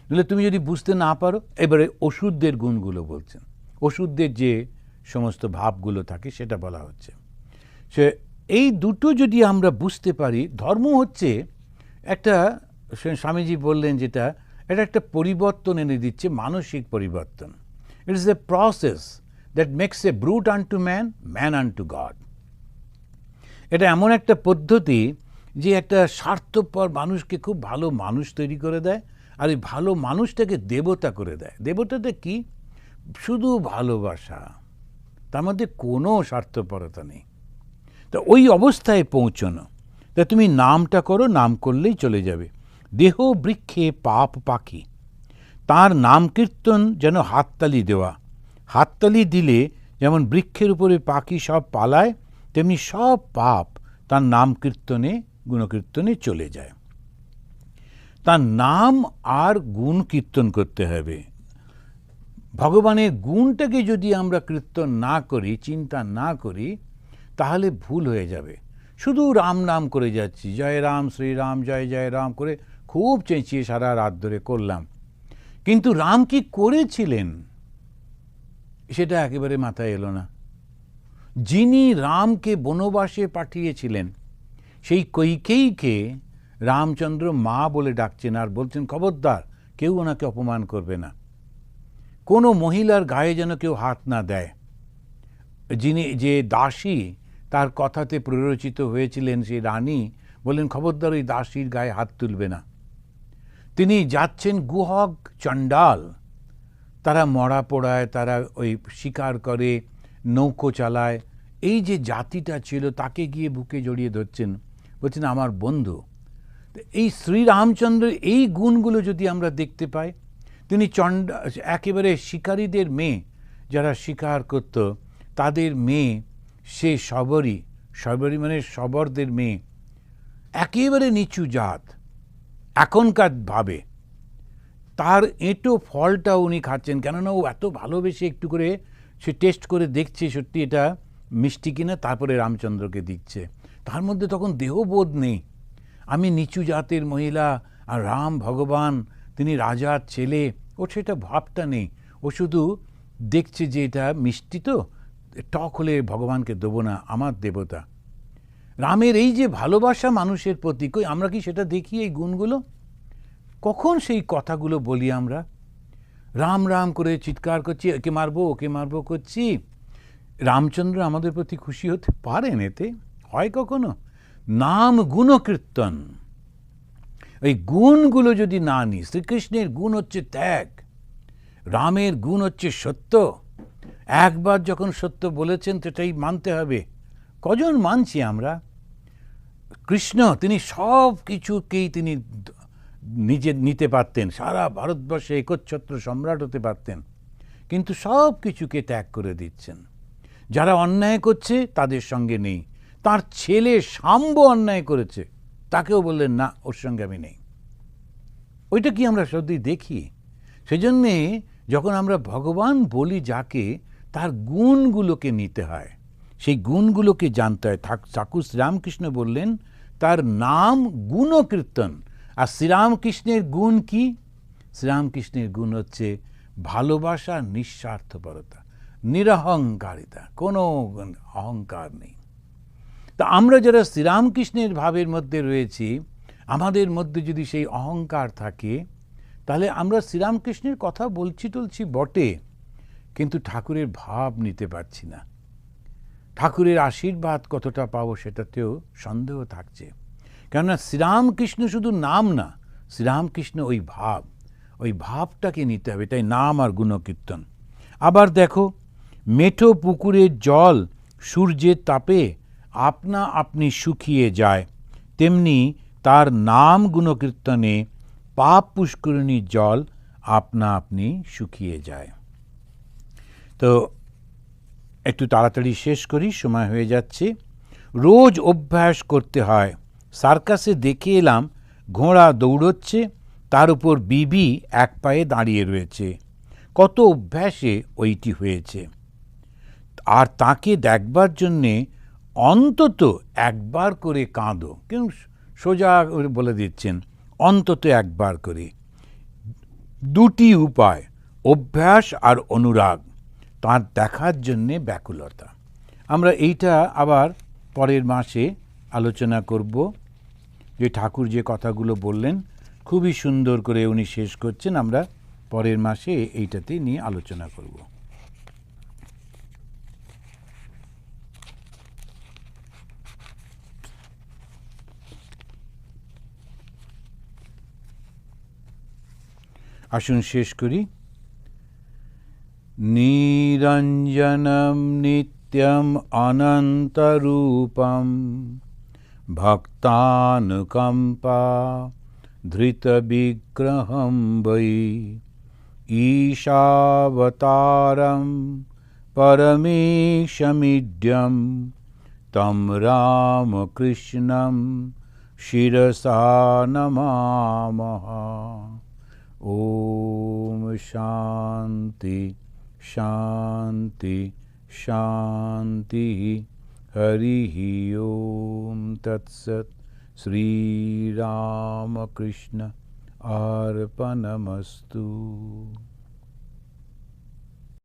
নাহলে তুমি যদি বুঝতে না পারো। এবারে ওষুধদের গুণগুলো বলছেন, ওষুধদের যে সমস্ত ভাবগুলো থাকে সেটা বলা হচ্ছে। সে এই দুটো যদি আমরা বুঝতে পারি, ধর্ম হচ্ছে একটা, স্বামীজি বললেন যেটা, এটা একটা পরিবর্তন এনে দিচ্ছে, মানসিক পরিবর্তন। It is a process that makes a brute unto man, man unto God. এটা এমন একটা পদ্ধতি যে একটা স্বার্থপর মানুষকে খুব ভালো মানুষ তৈরি করে দেয়, আর এই ভালো মানুষটাকে দেবতা করে দেয়। দেবতাটা কি? শুধু ভালোবাসা, তার মধ্যে কোনো স্বার্থপরতা নেই। তা ওই অবস্থায় পৌঁছনো, তা তুমি নামটা করো, নাম করলেই চলে যাবে। দেহ বৃক্ষে পাপ পাখি, তার নাম কীর্তন যেন হাততালি দেওয়া। হাততালি দিলে যেমন বৃক্ষের উপরে পাখি সব পালায়, তেমনি সব পাপ তার নাম কীর্তনে, গুণকীর্তনে চলে যায়। তার নাম আর গুণ কীর্তন করতে হবে। ভগবানের গুণটাকে যদি আমরা কীর্তন না করি, চিন্তা না করি, তাহলে ভুল হয়ে যাবে। শুধু রাম নাম করে যাচ্ছি, জয় রাম শ্রীরাম জয় জয় রাম করে খুব চেঁচিয়ে সারা রাত ধরে করলাম, কিন্তু রাম কি করেছিলেন সেটা একেবারে মাথায় এলো না। যিনি রামকে বনবাসে পাঠিয়েছিলেন, সেই কৈকেয়ীকে রামচন্দ্র মা বলে ডাকছেন, আর বলছেন খবরদার কেউ ওনাকে অপমান করবে না, কোনো মহিলার গায়ে যেন কেউ হাত না দেয়। যিনি যে দাসী তার কথাতে প্ররোচিত হয়েছিলেন, সেই রানী বললেন খবরদার ওই দাসীর গায়ে হাত তুলবে না। তিনি যাচ্ছেন গুহক চণ্ডাল, তারা মরা পোড়ায়, তারা ওই শিকার করে, নৌকো চালায়, এই যে জাতিটা ছিল তাকে গিয়ে বুকে জড়িয়ে ধরছেন, বলছেন আমার বন্ধু। এই শ্রীরামচন্দ্রের এই গুণগুলো যদি আমরা দেখতে পাই, তিনি একেবারে শিকারীদের মেয়ে, যারা শিকার করত তাদের মেয়ে, সে শবরী মানে শবরদের মেয়ে, একেবারে নিচু জাত এখনকার ভাবে, তার এঁটো ফলটা উনি খাচ্ছেন, কেননা ও এত ভালোবেসে একটু করে সে টেস্ট করে দেখছে সত্যি এটা মিষ্টি কিনা, তারপরে রামচন্দ্রকে দিচ্ছে। তার মধ্যে তখন দেহবোধ নেই, আমি নিচু জাতের মহিলা আর রাম ভগবান, তিনি রাজার ছেলে, ও সেটা ভাবটা নেই। ও শুধু দেখছে যে এটা মিষ্টি, তো টক হলে ভগবানকে দেবো না, আমার দেবতা। রামের এই যে ভালোবাসা মানুষের প্রতি, কই আমরা কি সেটা দেখি? এই গুণগুলো কখন সেই কথাগুলো বলি আমরা? রাম রাম করে চিৎকার করছি, একে মারবো ওকে মারবো করছি। রামচন্দ্র আমাদের প্রতি খুশি হতে পারেন? এতে হয় কখনো? নাম গুণকীর্তন, এই গুণগুলো যদি না নিই, শ্রীকৃষ্ণের গুণ হচ্ছে ত্যাগ, রামের গুণ হচ্ছে সত্য। একবার যখন সত্য বলেছেন সেটাই মানতে হবে। কজন মানছি আমরা? কৃষ্ণ তিনি সব কিছুকেই তিনি নিজে নিতে পারতেন, সারা ভারতবর্ষে একচ্ছত্র সম্রাট হতে পারতেন, কিন্তু সব কিছুকে ত্যাগ করে দিচ্ছেন। যারা অন্যায় করছে তাদের সঙ্গে নেই। তার ছেলে শাম্ব অন্যায় করেছে, তাকেও বললেন না, ওর সঙ্গে আমি নেই। ওইটা কি আমরা সত্যি দেখি? সেজন্যে যখন আমরা ভগবান বলি যাকে, তার গুণগুলোকে নিতে হয়, সেই গুণগুলোকে জানতে হয়। ঠাকুর শ্রীরামকৃষ্ণ বললেন তার নাম গুণকীর্তন। আর শ্রীরামকৃষ্ণের গুণ কি? শ্রীরামকৃষ্ণের গুণ হচ্ছে ভালোবাসা, নিঃস্বার্থপরতা, নিরহংকারিতা, কোনো অহংকার নেই। তা আমরা যারা শ্রীরামকৃষ্ণের ভাবের মধ্যে রয়েছি, আমাদের মধ্যে যদি সেই অহংকার থাকে, তাহলে আমরা শ্রীরামকৃষ্ণের কথা বলছি বটে, কিন্তু ঠাকুরের ভাব নিতে পারছি না। ঠাকুরের আশীর্বাদ কতটা পাবো সেটাতেও সন্দেহ থাকছে। কেননা শ্রীরামকৃষ্ণ শুধু নাম না, শ্রীরামকৃষ্ণ ওই ভাবটাকে নিতে হবে। তাই নাম আর গুণকীর্তন। আবার দেখো, মেঠো পুকুরের জল সূর্যের তাপে আপনা আপনি শুকিয়ে যায়, তেমনি তার নাম গুণকীর্তনে পাপ পুষ্করিণীর জল আপনা আপনি শুকিয়ে যায়। তো একটু তাড়াতাড়ি শেষ করি, সময় হয়ে যাচ্ছে। রোজ অভ্যাস করতে হয়। সার্কাসে দেখে এলাম ঘোড়া দৌড়চ্ছে, তার উপর বিবি এক পায়ে দাঁড়িয়ে রয়েছে। কত অভ্যাসে ওইটি হয়েছে। আর তাকে দেখবার জন্যে অন্তত একবার করে কাঁদো। কেউ সোজা বলে দিচ্ছেন অন্তত একবার করে। দুটি উপায়, অভ্যাস আর অনুরাগ, তার দেখার জন্যে ব্যাকুলতা। আমরা এইটা আবার পরের মাসে আলোচনা করব, যে ঠাকুর যে কথাগুলো বললেন খুবই সুন্দর করে উনি শেষ করছেন। আমরা পরের মাসে এইটাতে নিয়ে আলোচনা করব। আসুন শেষ করি। নিরঞ্জনম নিত্যম অনন্তরূপম ভক্তানুকম্পা ধৃতবিগ্রহম বৈ ঈশাবতারম পরমেশমিড্যম তম রামকৃষ্ণম শিরসা নমামঃ। ओम शांति शांति शांति। हरि ओम तत्सत। श्री रामकृष्ण अर्पणमस्तु।